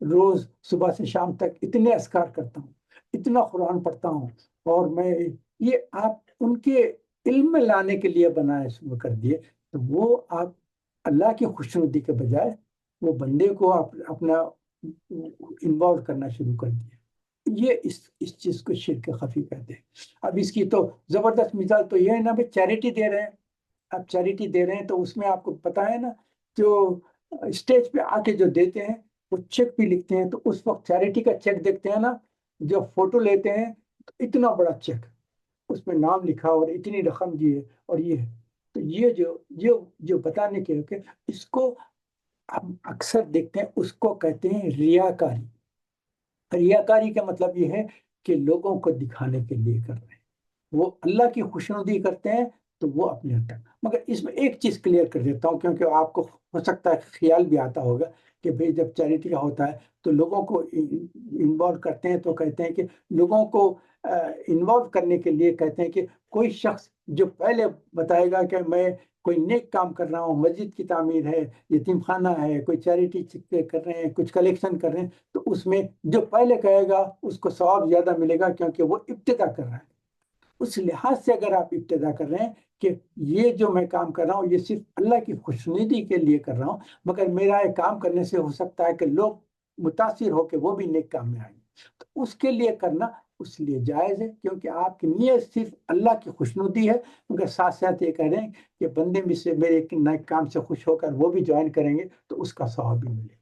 روز صبح سے شام تک اتنے اذکار کرتا ہوں، اتنا قرآن پڑھتا ہوں، اور میں یہ آپ ان کے علم میں لانے کے لیے بنائے شروع کر دیے. تو وہ آپ اللہ کی خوشنودی کے بجائے وہ بندے کو اپنا انوالو کرنا شروع کر دیا. یہ اس چیز کو شرک خفی کہتے ہیں. اب اس کی تو زبردست مثال تو یہ ہے نا بھائی چیریٹی دے رہے ہیں. آپ چیریٹی دے رہے ہیں تو اس میں آپ کو پتا ہے نا جو اسٹیج پہ آ کے جو دیتے ہیں وہ چیک بھی لکھتے ہیں. تو اس وقت چیریٹی کا چیک دیکھتے ہیں نا، جب فوٹو لیتے ہیں تو اتنا بڑا چیک اس میں نام لکھا اور اتنی رقم دی ہے اور یہ ہے. تو یہ جو بتانے کے کہ اس کو ہم اکثر دیکھتے ہیں، اس کو کہتے ہیں ریاکاری. ریاکاری کا مطلب یہ ہے کہ لوگوں کو دکھانے کے لیے کر رہے ہیں. وہ اللہ کی خوشنودی کرتے ہیں تو وہ اپنے حد تک. مگر اس میں ایک چیز کلیئر کر دیتا ہوں، کیونکہ آپ کو ہو سکتا ہے خیال بھی آتا ہوگا کہ بھئی جب چیریٹی کا ہوتا ہے تو لوگوں کو انوالو کرتے ہیں، تو کہتے ہیں کہ لوگوں کو انوالو کرنے کے لیے کہتے ہیں کہ کوئی شخص جو پہلے بتائے گا کہ میں کوئی نیک کام کر رہا ہوں، مسجد کی تعمیر ہے، یتیم خانہ ہے، کوئی چیریٹی کر رہے ہیں، کچھ کلیکشن کر رہے ہیں، تو اس میں جو پہلے کہے گا اس کو ثواب زیادہ ملے گا، کیونکہ وہ ابتدا کر رہا ہے. اس لحاظ سے اگر آپ ابتدا کر رہے ہیں کہ یہ جو میں کام کر رہا ہوں یہ صرف اللہ کی خوشنودی کے لیے کر رہا ہوں، مگر میرا یہ کام کرنے سے ہو سکتا ہے کہ لوگ متاثر ہو کے وہ بھی نیک کام میں آئیں گے، تو اس کے لیے کرنا اس لیے جائز ہے، کیونکہ آپ کی نیت صرف اللہ کی خوشنودی ہے. مگر ساتھ ساتھ یہ کہہ رہے ہیں کہ بندے میں سے میرے ایک نیک کام سے خوش ہو کر وہ بھی جوائن کریں گے تو اس کا ثواب بھی ملے گا.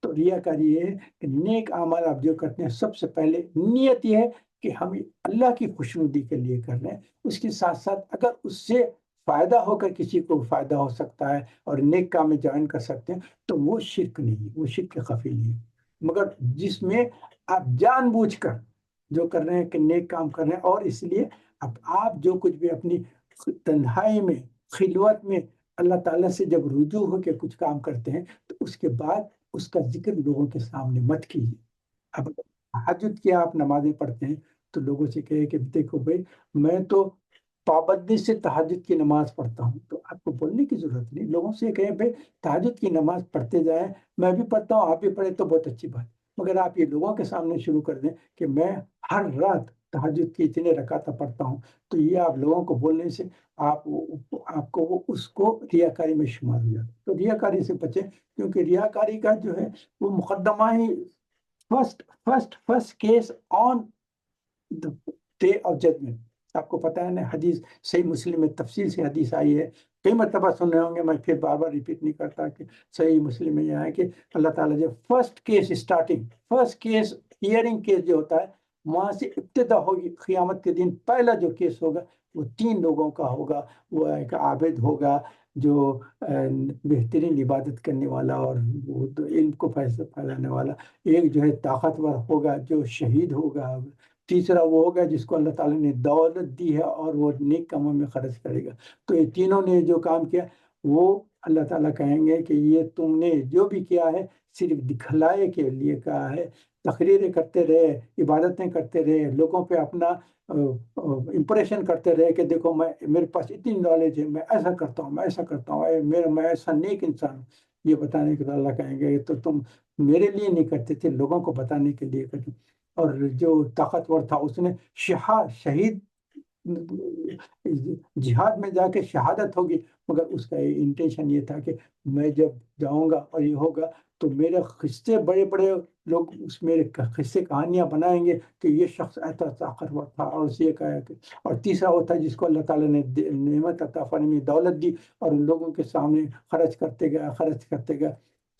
تو ریاکاری یہ ہے کہ نیک اعمال آپ جو کرتے ہیں سب سے پہلے نیت یہ ہے کہ ہم اللہ کی خوشنودی کے لیے کر رہے ہیں. اس کے ساتھ ساتھ اگر اس سے فائدہ ہو کر کسی کو فائدہ ہو سکتا ہے اور نیک کام میں جوائن کر سکتے ہیں تو وہ شرک نہیں ہے، وہ شرک خفی نہیں ہے. مگر جس میں آپ جان بوجھ کر جو کر رہے ہیں کہ نیک کام کر رہے ہیں، اور اس لیے اب آپ جو کچھ بھی اپنی تنہائی میں، خلوت میں اللہ تعالیٰ سے جب رجوع ہو کے کچھ کام کرتے ہیں تو اس کے بعد اس کا ذکر لوگوں کے سامنے مت کیجیے. اب تہجد کی آپ نمازیں پڑھتے ہیں تو لوگوں سے کہے کہ دیکھو بھائی میں تو پابندی سے تہجد کی نماز پڑھتا ہوں، تو آپ کو بولنے کی ضرورت نہیں. لوگوں سے کہیں بھائی تہجد کی نماز پڑھتے جائیں، میں بھی پڑھتا ہوں آپ بھی پڑھیں تو بہت اچھی بات. مگر آپ یہ لوگوں کے سامنے شروع کر دیں کہ میں ہر رات تہجد کی اتنے رکعتیں پڑھتا ہوں، تو یہ آپ لوگوں کو بولنے سے آپ کو وہ اس کو ریاکاری میں شمار ہو جاتا ہے. تو ریاکاری سے بچیں، کیونکہ ریاکاری کا جو ہے وہ مقدمہ ہی first case on day of judgment. آپ کو پتہ ہے نا، حدیث صحیح مسلم میں تفصیل سے حدیث آئی ہے، کئی مرتبہ سن رہے ہوں گے، میں پھر بار بار ریپیٹ نہیں کرتا کہ صحیح مسلم میں یہ ہے کہ اللہ تعالیٰ جو first case starting, first case hearing case جو ہوتا ہے وہاں سے ابتدا ہوگی. قیامت کے دن پہلا جو کیس ہوگا وہ 3 لوگوں کا ہوگا. وہ ایک عابد ہوگا جو بہترین عبادت کرنے والا اور وہ علم کو پھیلانے والا. ایک جو ہے طاقتور ہوگا جو شہید ہوگا. تیسرا وہ ہوگا جس کو اللہ تعالیٰ نے دولت دی ہے اور وہ نیک کاموں میں خرچ کرے گا. تو یہ تینوں نے جو کام کیا وہ اللہ تعالیٰ کہیں گے کہ یہ تم نے جو بھی کیا ہے صرف دکھلائے کے لیے کہا ہے، تقریریں کرتے رہے، عبادتیں کرتے رہے، لوگوں پہ اپنا امپریشن کرتے رہے کہ دیکھو میرے پاس اتنی نالج ہے، میں ایسا کرتا ہوں، میں ایسا کرتا ہوں، میں ایسا نیک انسان ہوں. یہ بتانے کے بعد اللہ کہیں گے تو تم میرے لیے نہیں کرتے تھے، لوگوں کو بتانے کے لیے کرتے. اور جو طاقتور تھا اس نے شہید جہاد میں جا کے شہادت ہوگی، مگر اس کا انٹینشن یہ تھا کہ میں جب جاؤں گا اور یہ ہوگا تو میرے قصے بڑے بڑے لوگ اس میرے قصے کہانیاں بنائیں گے کہ یہ شخص ایسا طاقتور تھا. اور یہ کہا کہ اور تیسرا ہوتا ہے جس کو اللہ تعالیٰ نے نعمت عطا فرمائی، دولت دی، اور ان لوگوں کے سامنے خرچ کرتے گیا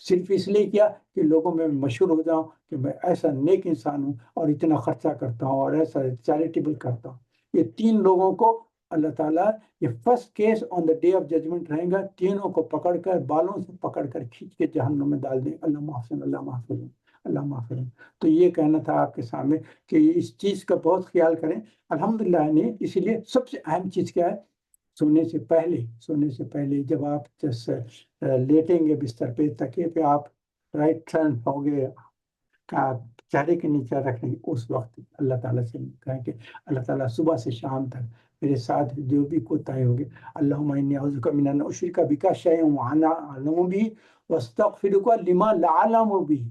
صرف اس لیے کیا کہ لوگوں میں مشہور ہو جاؤں کہ میں ایسا نیک انسان ہوں اور اتنا خرچہ کرتا ہوں اور ایسا چیریٹیبل کرتا ہوں. یہ 3 لوگوں کو اللہ تعالیٰ، یہ first case on the day of judgment رہیں گا، تینوں کو پکڑ کر بالوں سے پکڑ کر کھینچ کے جہنم میں ڈال دیں. اللہ محسن، اللہ محفوظ، اللہ محفوظ. تو یہ کہنا تھا آپ کے سامنے کہ اس چیز کا بہت خیال کریں. الحمدللہ نے اسی لیے سب سے اہم چیز کیا ہے، سونے سے پہلے جب آپ لیٹیں گے بستر پہ، تکیے پہ آپ رائٹ ٹرن ہو گے، چہرے کے نیچے رکھ لیں گے، اس وقت اللہ تعالیٰ سے کہیں کہ اللہ تعالیٰ صبح سے شام تک میرے ساتھ جو بھی کوتاہی ہوگی، اللہم انی اعوذ بک من ان اشرک بک شیئا وانا اعلم به واستغفرک لما لا اعلم به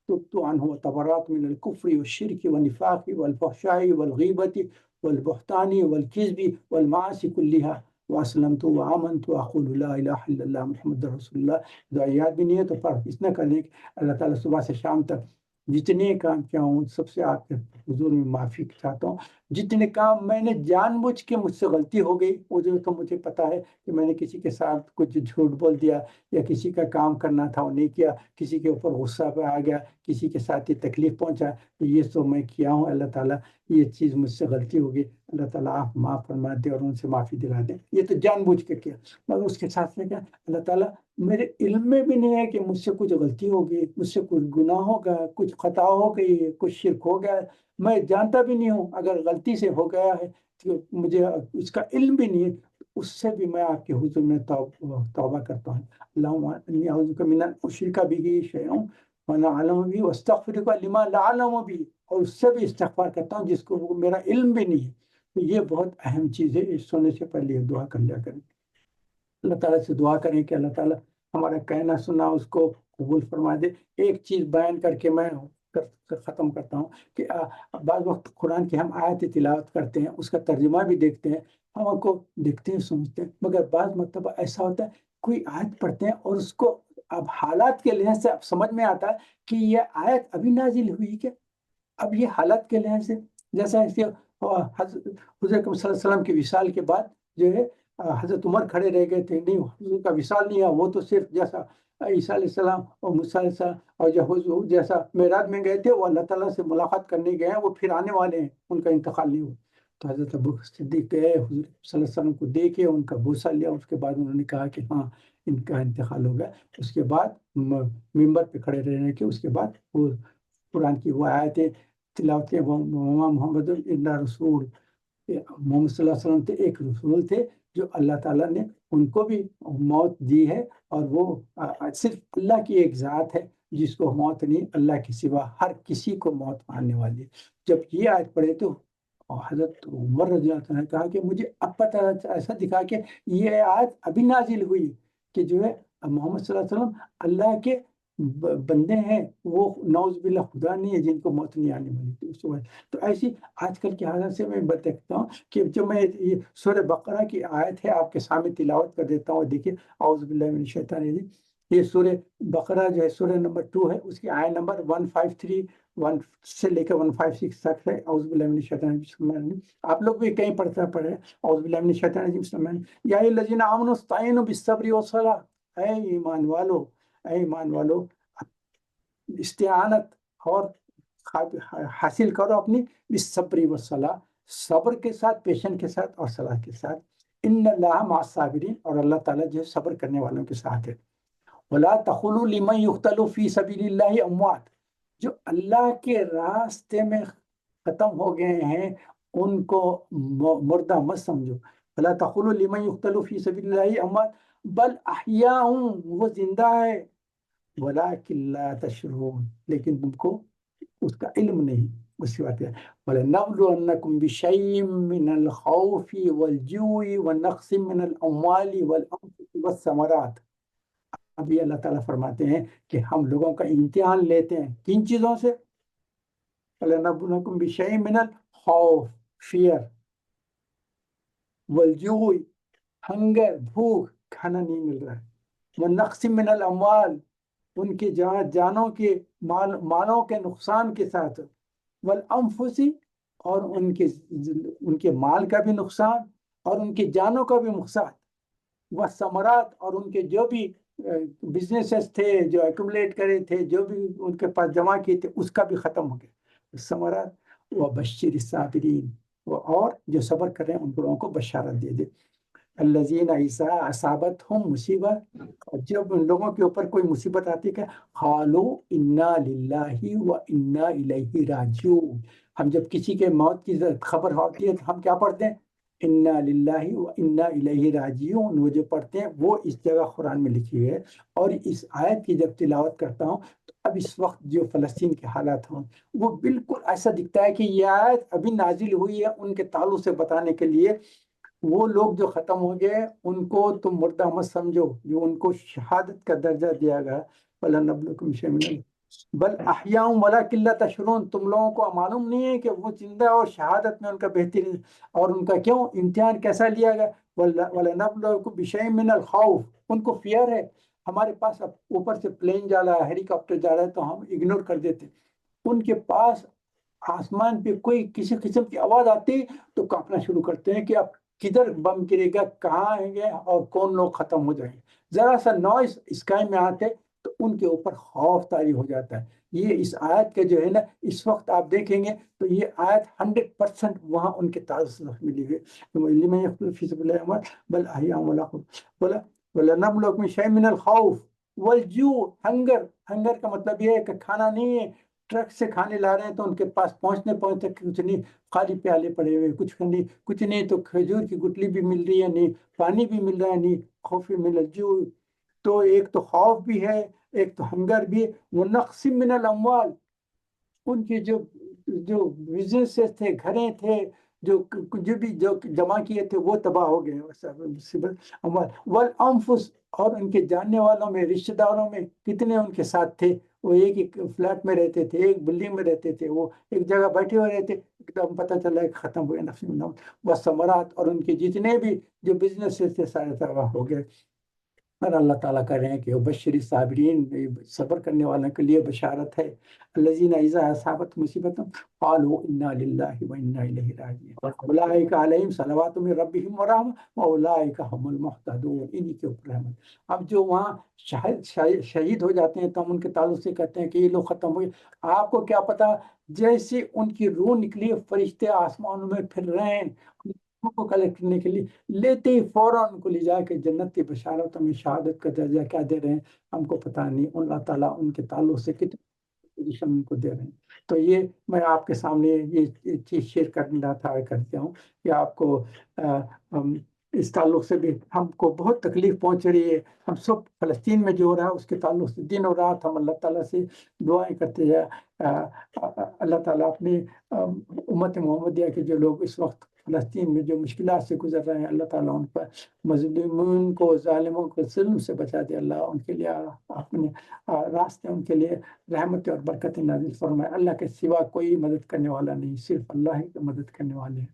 تبت عنه وتبرأت من الكفر والشرك والنفاق والفحشاء والغيبة والبهتان والكذب والمعاصي كلها واسلمت وآمنت واقول لا الہ الا اللہ محمد رسول اللہ. جو یاد بھی نہیں ہے تو پڑھ اس نہ کرنے کہ اللہ تعالیٰ صبح سے شام تک جتنے کام کیا ہوں سب سے آپ کے حضور میں معافی چاہتا ہوں. جتنے کام میں نے جان بوجھ کے مجھ سے غلطی ہو گئی، وہ جو تو مجھے پتا ہے کہ میں نے کسی کے ساتھ کچھ جھوٹ بول دیا، یا کسی کا کام کرنا تھا وہ نہیں کیا، کسی کے اوپر غصہ پہ آ گیا، کسی کے ساتھ یہ تکلیف پہنچا، تو یہ تو میں کیا ہوں اللہ تعالیٰ، یہ چیز مجھ سے غلطی ہوگی، اللہ تعالیٰ آپ معاف فرما دیں اور ان سے معافی دلا دیں، یہ تو جان بوجھ کے کیا۔ مگر اس کے ساتھ میں کیا، اللہ تعالیٰ میرے علم میں بھی نہیں ہے کہ مجھ سے کچھ غلطی ہوگی، مجھ سے کچھ گناہ ہوگا، کچھ خطا ہو گئی، کچھ شرک ہو گیا، میں جانتا بھی نہیں ہوں، اگر غلطی سے ہو گیا ہے تو مجھے اس کا علم بھی نہیں ہے، اس سے بھی میں آپ کے حضور میں توبہ کرتا ہوں، اللہم انی اعوذ بک من ان اشرک بک شیئا وانا اعلم به واستغفرک لما لا اعلم به، اور اس سے بھی استغفار کرتا ہوں جس کو میرا علم بھی نہیں ہے۔ تو یہ بہت اہم چیز ہے، اس سونے سے پہلے یہ دعا کر لیا کریں، اللہ تعالیٰ سے دعا کریں کہ اللہ تعالیٰ ہمارا کہنا سنا اس کو قبول فرما دے۔ ایک چیز بیان کر کے میں ختم کرتا ہوں کہ بعض وقت قرآن کی ہم آیت تلاوت کرتے ہیں، اس کا ترجمہ بھی دیکھتے ہیں، ہم کو دیکھتے ہیں سمجھتے ہیں، مگر بعض مرتبہ ایسا ہوتا ہے کوئی آیت پڑھتے ہیں اور اس کو اب حالات کے لحاظ سے اب سمجھ میں آتا ہے کہ یہ آیت ابھی نازل ہوئی کیا، اب یہ حالت کے لحاظ سے، جیسا حضرت اکرم صلی اللہ علیہ وسلم کی وصال کے بعد جو ہے حضرت عمر کھڑے رہ گئے تھے، نہیں حضور کا وصال نہیں ہے، وہ تو صرف جیسا عیسیٰ علیہ السلام اور موسیٰ علیہ السلام اور جو حضور جیسا معراج میں گئے تھے وہ اللہ تعالیٰ سے ملاقات کرنے گئے ہیں، وہ پھر آنے والے ہیں، ان کا انتقال نہیں ہوا۔ تو حضرت ابو صدیق گئے، حضور صلی اللہ علیہ وسلم کو دیکھے، ان کا بوسہ لیا، اس کے بعد انہوں نے کہا کہ ہاں ان کا انتقال ہو گیا۔ اس کے بعد ممبر پہ کھڑے رہنے کے اس کے بعد وہ قرآن کی وہ آیتیں تلاوت کے، محمد اللہ رسول، محمد صلی اللہ علیہ وسلم تھے، ایک رسول تھے جو اللہ تعالیٰ نے ان کو بھی موت دی ہے، اور وہ صرف اللہ کی ایک ذات ہے جس کو موت نہیں، اللہ کے سوا ہر کسی کو موت آنے والی ہے۔ جب یہ آیت پڑھے تو حضرت عمر رضی اللہ عنہ نے کہا کہ مجھے اب پتہ ایسا دکھا کہ یہ آیت ابھی نازل ہوئی کہ جو ہے محمد صلی اللہ علیہ وسلم اللہ کے بندے ہیں، وہ نعوذ باللہ خدا نہیں ہے جن کو موت نہیں آنے والی تھی اس وقت۔ تو ایسی آج کل کے حالات سے میں دیکھتا ہوں کہ جو میں یہ سورہ بقرہ کی آیت ہے آپ کے سامنے تلاوت کر دیتا ہوں، دیکھیے اعوذ باللہ من الشیطان الرجیم، یہ سورہ بقرہ جو ہے سورہ نمبر 2 ہے، اس کی آیت نمبر 153 1 سے لے کے 156 تک ہے۔ اعوذ باللہ من الشیطان الرجیم، بسم اللہ الرحمن الرحیم، آپ لوگ بھی کہیں پڑھے اعوذ باللہ من الشیطان الرجیم، بسم اللہ الرحمن الرحیم، یا ایھا الذین آمنوا استعینوا بالصبر والصلاۃ، اے ایمان والو، اے ایمان والو استعانت اور حاصل کرو اپنی بالصبر والصلاۃ، صبر کے ساتھ، پیشن کے ساتھ اور صلاح کے ساتھ، ان اللہ مع الصابرین، اور اللہ تعالیٰ جو ہے صبر کرنے والوں کے ساتھ ہے۔ ولا تقولوا لمن يقتل في سبيل الله اموات، جو اللہ کے راستے میں ختم ہو گئے ہیں ان کو مردہ مت سمجھو۔ ولا تقولوا لمن يقتل في سبيل الله اموات بل احیاء، وہ زندہ ہے، ولیکن لا تشعرون، لیکن تم کو اس کا علم نہیں۔ اس کی بات ہے وَلَنَبْلُوَنَّكُمْ بِشَيْءٍ مِّنَ الْخَوْفِ وَالْجُوعِ وَنَقْصٍ مِّنَ الْأَمْوَالِ وَالْأَنفُسِ وَالثَّمَرَاتِ۔ ابھی اللہ تعالیٰ فرماتے ہیں کہ ہم لوگوں کا امتحان لیتے ہیں کن چیزوں سے؟ وَلَنَبْلُوَنَّكُمْ بِشَيْءٍ مِّنَ الْخَوْفِ، فیئر، والجوع، ہنگر، بھوک، کھانا نہیں مل رہا ہے، وَنَقْصٍ مِّنَ الْأَمْوَالِ، ان کے جانوں کے مالوں کے نقصان کے ساتھ، والانفس، اور ان کے مال کا بھی نقصان اور ان کی جانوں کا بھی نقصان، والثمرات، اور ان کے جو بھی بزنسز تھے جو ایکومولیٹ کرے تھے، جو بھی ان کے پاس جمع کیے تھے اس کا بھی ختم ہو گیا، ثمرات، وبشر الصابرین، اور جو صبر کر رہے ہیں ان لوگوں کو بشارت دے دے، الذین اذا اصابتہم مصیبہ، جب ان لوگوں کے اوپر کوئی مصیبت آتی ہے کہ قالوا انا للہ و انا الیہ راجعون، ہم جب کسی کے موت کی خبر ہوتی ہے تو ہم کیا پڑھتے ہیں؟ انا للہ و انا الیہ راجعون، وہ جو پڑھتے ہیں وہ اس جگہ قرآن میں لکھی ہے۔ اور اس آیت کی جب تلاوت کرتا ہوں تو اب اس وقت جو فلسطین کے حالات ہوں وہ بالکل ایسا دکھتا ہے کہ یہ آیت ابھی نازل ہوئی ہے ان کے تعلق سے بتانے کے لیے، وہ لوگ جو ختم ہو گئے ان کو تم مردہ مت سمجھو، جو ان کو شہادت کا درجہ دیا گیا، وَلَنَبْلُوَنَّكُمْ بِشَيْءٍ مِّنَ بل احیاء ولیکن لا تشعرون، تم لوگوں کو معلوم نہیں ہے کہ وہ زندہ اور شہادت میں ان کا بہترین، اور ان کا کیوں امتحان کیسا لیا گیا، وَلَنَبْلُوَنَّكُمْ بِشَيْءٍ مِّنَ الْخَوْفِ، ان کو فیئر ہے، ہمارے پاس اب اوپر سے پلین جا رہا ہے، ہیلی کاپٹر جا رہا ہے تو ہم اگنور کر دیتے، ان کے پاس آسمان پہ کوئی کسی قسم کی آواز آتی تو کانپنا شروع کرتے ہیں کہ اب کدھر بم گرے گا، کہاں آئیں گے اور کون لوگ ختم ہو جائیں گے. ذرا سا نوائز اسکائی میں آتے تو ان کے اوپر خوف طاری ہو جاتا ہے. یہ اس آیت کے جو ہے نا، اس وقت آپ دیکھیں گے تو یہ آیت 100% وہاں ان کے تعلق سے ملی ہوئی. لمن يقتل في سبيل الله أموات بل أحياء ولا خوف ولنبلوكم من شيء من الخوف والجوع. ہنگر کا مطلب یہ ہے کہ کھانا نہیں ہے، ٹرک سے کھانے لا رہے ہیں تو ان کے پاس پہنچتے کچھ نہیں، خالی پیالے پڑے ہوئے، کچھ نہیں تو کھجور کی گٹلی بھی مل رہی ہے نہیں، پانی بھی مل رہا ہے نہیں. خوف من الجوع، تو ایک تو خوف بھی ہے، ایک تو ہنگر بھی ہے. وہ نقص من الاموال، ان کے جو بزنس تھے، گھریں تھے، جو جمع کیے تھے وہ تباہ ہو گئے. والانفس، اور ان کے جاننے والوں میں، رشتہ داروں میں کتنے ان کے ساتھ تھے، وہ ایک فلیٹ میں رہتے تھے، ایک بلڈنگ میں رہتے تھے، وہ ایک جگہ بیٹھے ہوئے رہتے، ایک دم پتہ چلا کہ ختم ہوئے نفس من الموت. والثمرات، اور ان کے جتنے بھی جو بزنس تھے سارے تباہ ہو گئے. اور اللہ تعالیٰ کہہ رہے ہیں کہ بشری صابرین، صبر کرنے والوں کے لیے بشارت ہے. الذین اذا اصابت مصیبت قالوا انا للہ وانا الیہ راجعون اولئک علیہم صلوات من ربہم ورحمۃ واولئک هم المہتدون. انہی کے اوپر رحمت. اب جو وہاں شہید ہو جاتے ہیں تو ہم ان کے تعلق سے کہتے ہیں کہ یہ لوگ ختم ہوئے. آپ کو کیا پتا، جیسے ان کی روح نکلی، فرشتے آسمانوں میں پھر رہے ہیں کو کلیکٹ کرنے کے لیے، لیتے ہی فوراً ان کو لے جا کے جنت کی بشارت میں شہادت کا درجہ کیا دے رہے ہیں ہم کو پتہ نہیں. اللہ تعالیٰ ان کے تعلق سے کتنی پوزیشن ان کو دے رہے ہیں. تو یہ میں آپ کے سامنے یہ چیز شیئر کرنا تھا، کرتا ہوں کہ آپ کو اس تعلق سے بھی ہم کو بہت تکلیف پہنچ رہی ہے. ہم سب فلسطین میں جو ہو رہا ہے اس کے تعلق سے دن اور رات ہم اللہ تعالیٰ سے دعائیں کرتے ہیں. اللہ تعالیٰ اپنی امت محمدیہ کے جو لوگ اس وقت فلسطین میں جو مشکلات سے گزر رہے ہیں، اللہ تعالیٰ ان پر مظلومین کو، ظالموں کو ظلم سے بچا دے. اللہ ان کے لیے اپنے راستے، ان کے لیے رحمت اور برکت نازل فرمائے. اللہ کے سوا کوئی مدد کرنے والا نہیں، صرف اللہ ہی کی مدد کرنے والے ہیں.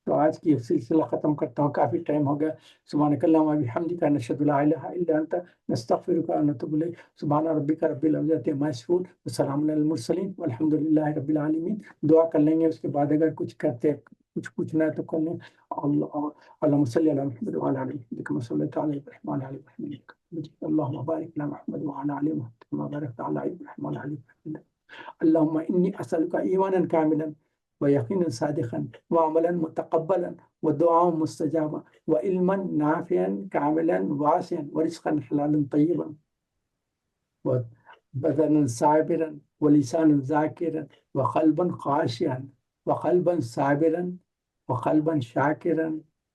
تو آج کی سلسلہ ختم کرتا ہوں، کافی ٹائم ہو گیا. سبحانک اللہم و بحمدک، نشہد لا الہ الا انت، نستغفرک و نتوب الیک. سبحان ربک رب العزت عما یصفون وسلام علی المرسلین والحمد للہ رب العالمین. دعا کر لیں گے، اس کے بعد اگر کچھ کچھ پوچھنا ہے تو کر لیں. اللہم صلی علی محمد وعلی آل محمد کما صلیت علی ابراہیم وعلی آل ابراہیم انک حمید مجید. اللہم بارک علی محمد وعلی آل محمد کما بارکت علی ابراہیم وعلی آل ابراہیم. اللہم انی اسألک ایمانا کاملا ویقینا صادقا وعملا متقبلا ودعاء مستجابا وعلما نافعا كاملا واسعا ورزقا حلالا طيبا وبدنا صابرا ولسانا ذاكرا وقلبا خاشعا وقلبا صابرا وقلبا شاكرا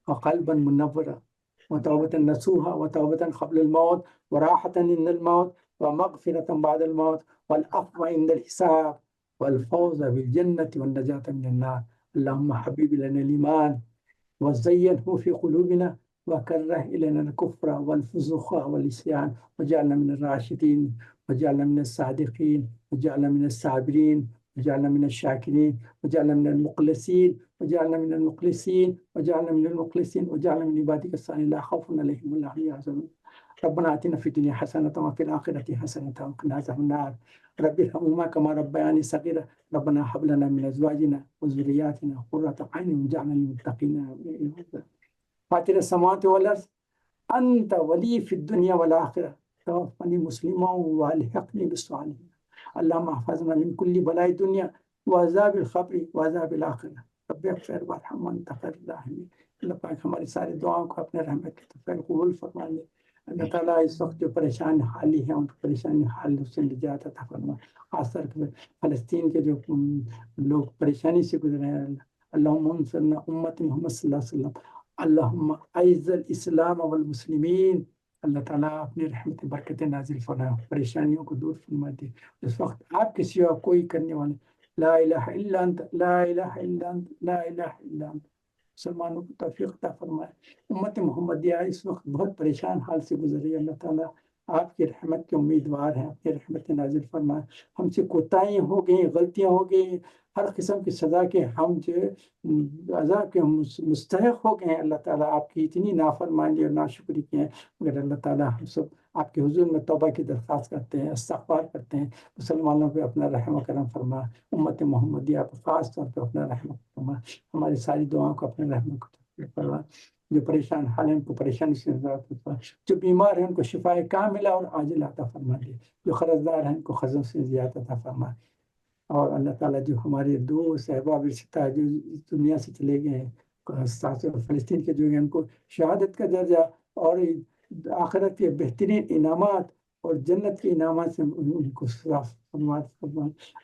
وقلبا منورا وتوبة نصوحا وتوبة قبل الموت وراحة عند الموت ومغفرة بعد الموت والعفو عند الحساب والفوز بالجنة والنجاة من النار. اللهم حبيب لنا الإيمان وزينه في قلوبنا وكره إلينا الكفر والفسوق والعصيان وجعلنا من الراشدين وجعلنا من الصادقين وجعلنا من الصابرين وجعلنا من الشاكرين وجعلنا من المخلصين وجعلنا من المخلصين وجعلنا من المخلصين وجعلنا من عبادك الصالحين لا خوف عليهم ولا هم يحزنون. ربنا آتنا في الدنيا حسنة وفي الآخرة حسنة وقنا عذاب النار. رب ارحمهما كما ربياني صغيرا. ربنا هب لنا من أزواجنا وذرياتنا قرة أعين واجعلنا للمتقين إماما. فاطر السماوات والأرض أنت ولي في الدنيا والآخرة توفني مسلما والحقني بالصالحين. اللهم احفظنا من كل بلاء الدنيا وعذاب القبر وعذاب الآخرة. رب اغفر وارحم وانت خير الراحمين. اللہ پاک ہماری ساری دعاؤں کو اپنے رحمت کے طفیل قبول فرما لے. اللہ تعالیٰ اس وقت جو پریشان حالی ہیں ان کو پریشانی حال سے نجات عطا فرما. خاص طور پہ فلسطین کے جو لوگ پریشانی سے گزرے ہیں، اللہم انصرنا امت محمد صلی اللہ علیہ وسلم. اللہم اعز الاسلام والمسلمین. اللہ تعالیٰ اپنی رحمت برکت نازل فرما، پریشانیوں کو دور فرما دے. اس وقت آپ کے سوا کوئی کرنے والے لا الہ الا انت، لا الہ الا انت، لا الہ الا انت. مسلمانوں کو توفیق عطا فرمائے. امت محمدیہ اس وقت بہت پریشان حال سے گزر رہی ہے. اللہ تعالیٰ آپ کی رحمت کے امیدوار ہیں، اپنی رحمت نازل فرمائیں۔ ہم سے کوتاہیاں ہو گئی، غلطیاں ہو گئی، ہر قسم کی سزا کے ہم جو عذاب کے مستحق ہو گئے ہیں۔ اللہ تعالیٰ آپ کی اتنی نافرمانی اور ناشکری کی ہیں، مگر اللہ تعالیٰ ہم سب آپ کے حضور میں توبہ کی درخواست کرتے ہیں، استغفار کرتے ہیں۔ مسلمانوں پہ اپنا رحم و کرم فرما، امت محمدیہ پر خاص طور پہ اپنا رحم و فرما، ہماری ساری دعاؤں کو اپنے رحم و کرم فرما۔ جو پریشان حال ہیں ان کو پریشانی سے نجات فرما، جو بیمار ہیں ان کو شفا کاملہ اور عاجل عطا فرما دے، جو قرضدار ہیں ان کو قرضوں سے زیادہ عطا فرما۔ اور اللہ تعالیٰ جو ہمارے دوست احباب رشتہ جو اس دنیا سے چلے گئے ہیں، فلسطین کے جو ہیں ان کو شہادت کا درجہ اور آخرت کے بہترین انعامات اور جنت کے انعامات سے ان کو صاف فرما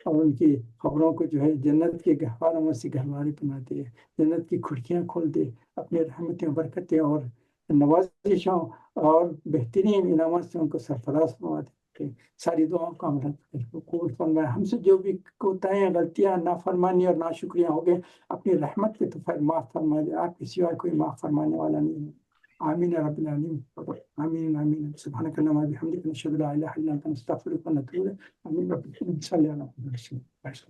اور ان کی خبروں کو جو ہے جنت کے گہواروں میں سے گہوارے بنا دے، جنت کی کھڑکیاں کھول دے، اپنے رحمتیں برکتیں اور نوازشوں اور بہترین انعامات سے ان کو سرفراز فرما دے۔ ساری دعاؤں کا قبول فرمائے۔ ہم سے جو بھی کوتاہیاں، غلطیاں، نافرمانی اور ناشکریاں ہو گئے، اپنی رحمت کے تو معاف فرما دے، آپ کے سوا کوئی معاف فرمانے والا نہیں ہے۔ آمین یا رب العالمین، آمین آمین۔ سبحانک اللہم و بحمدک، نشہد ان لا الہ الا انت، نستغفرک و نتوب الیک۔ آمین رب العالمین، صلی اللہ علیہ وسلم۔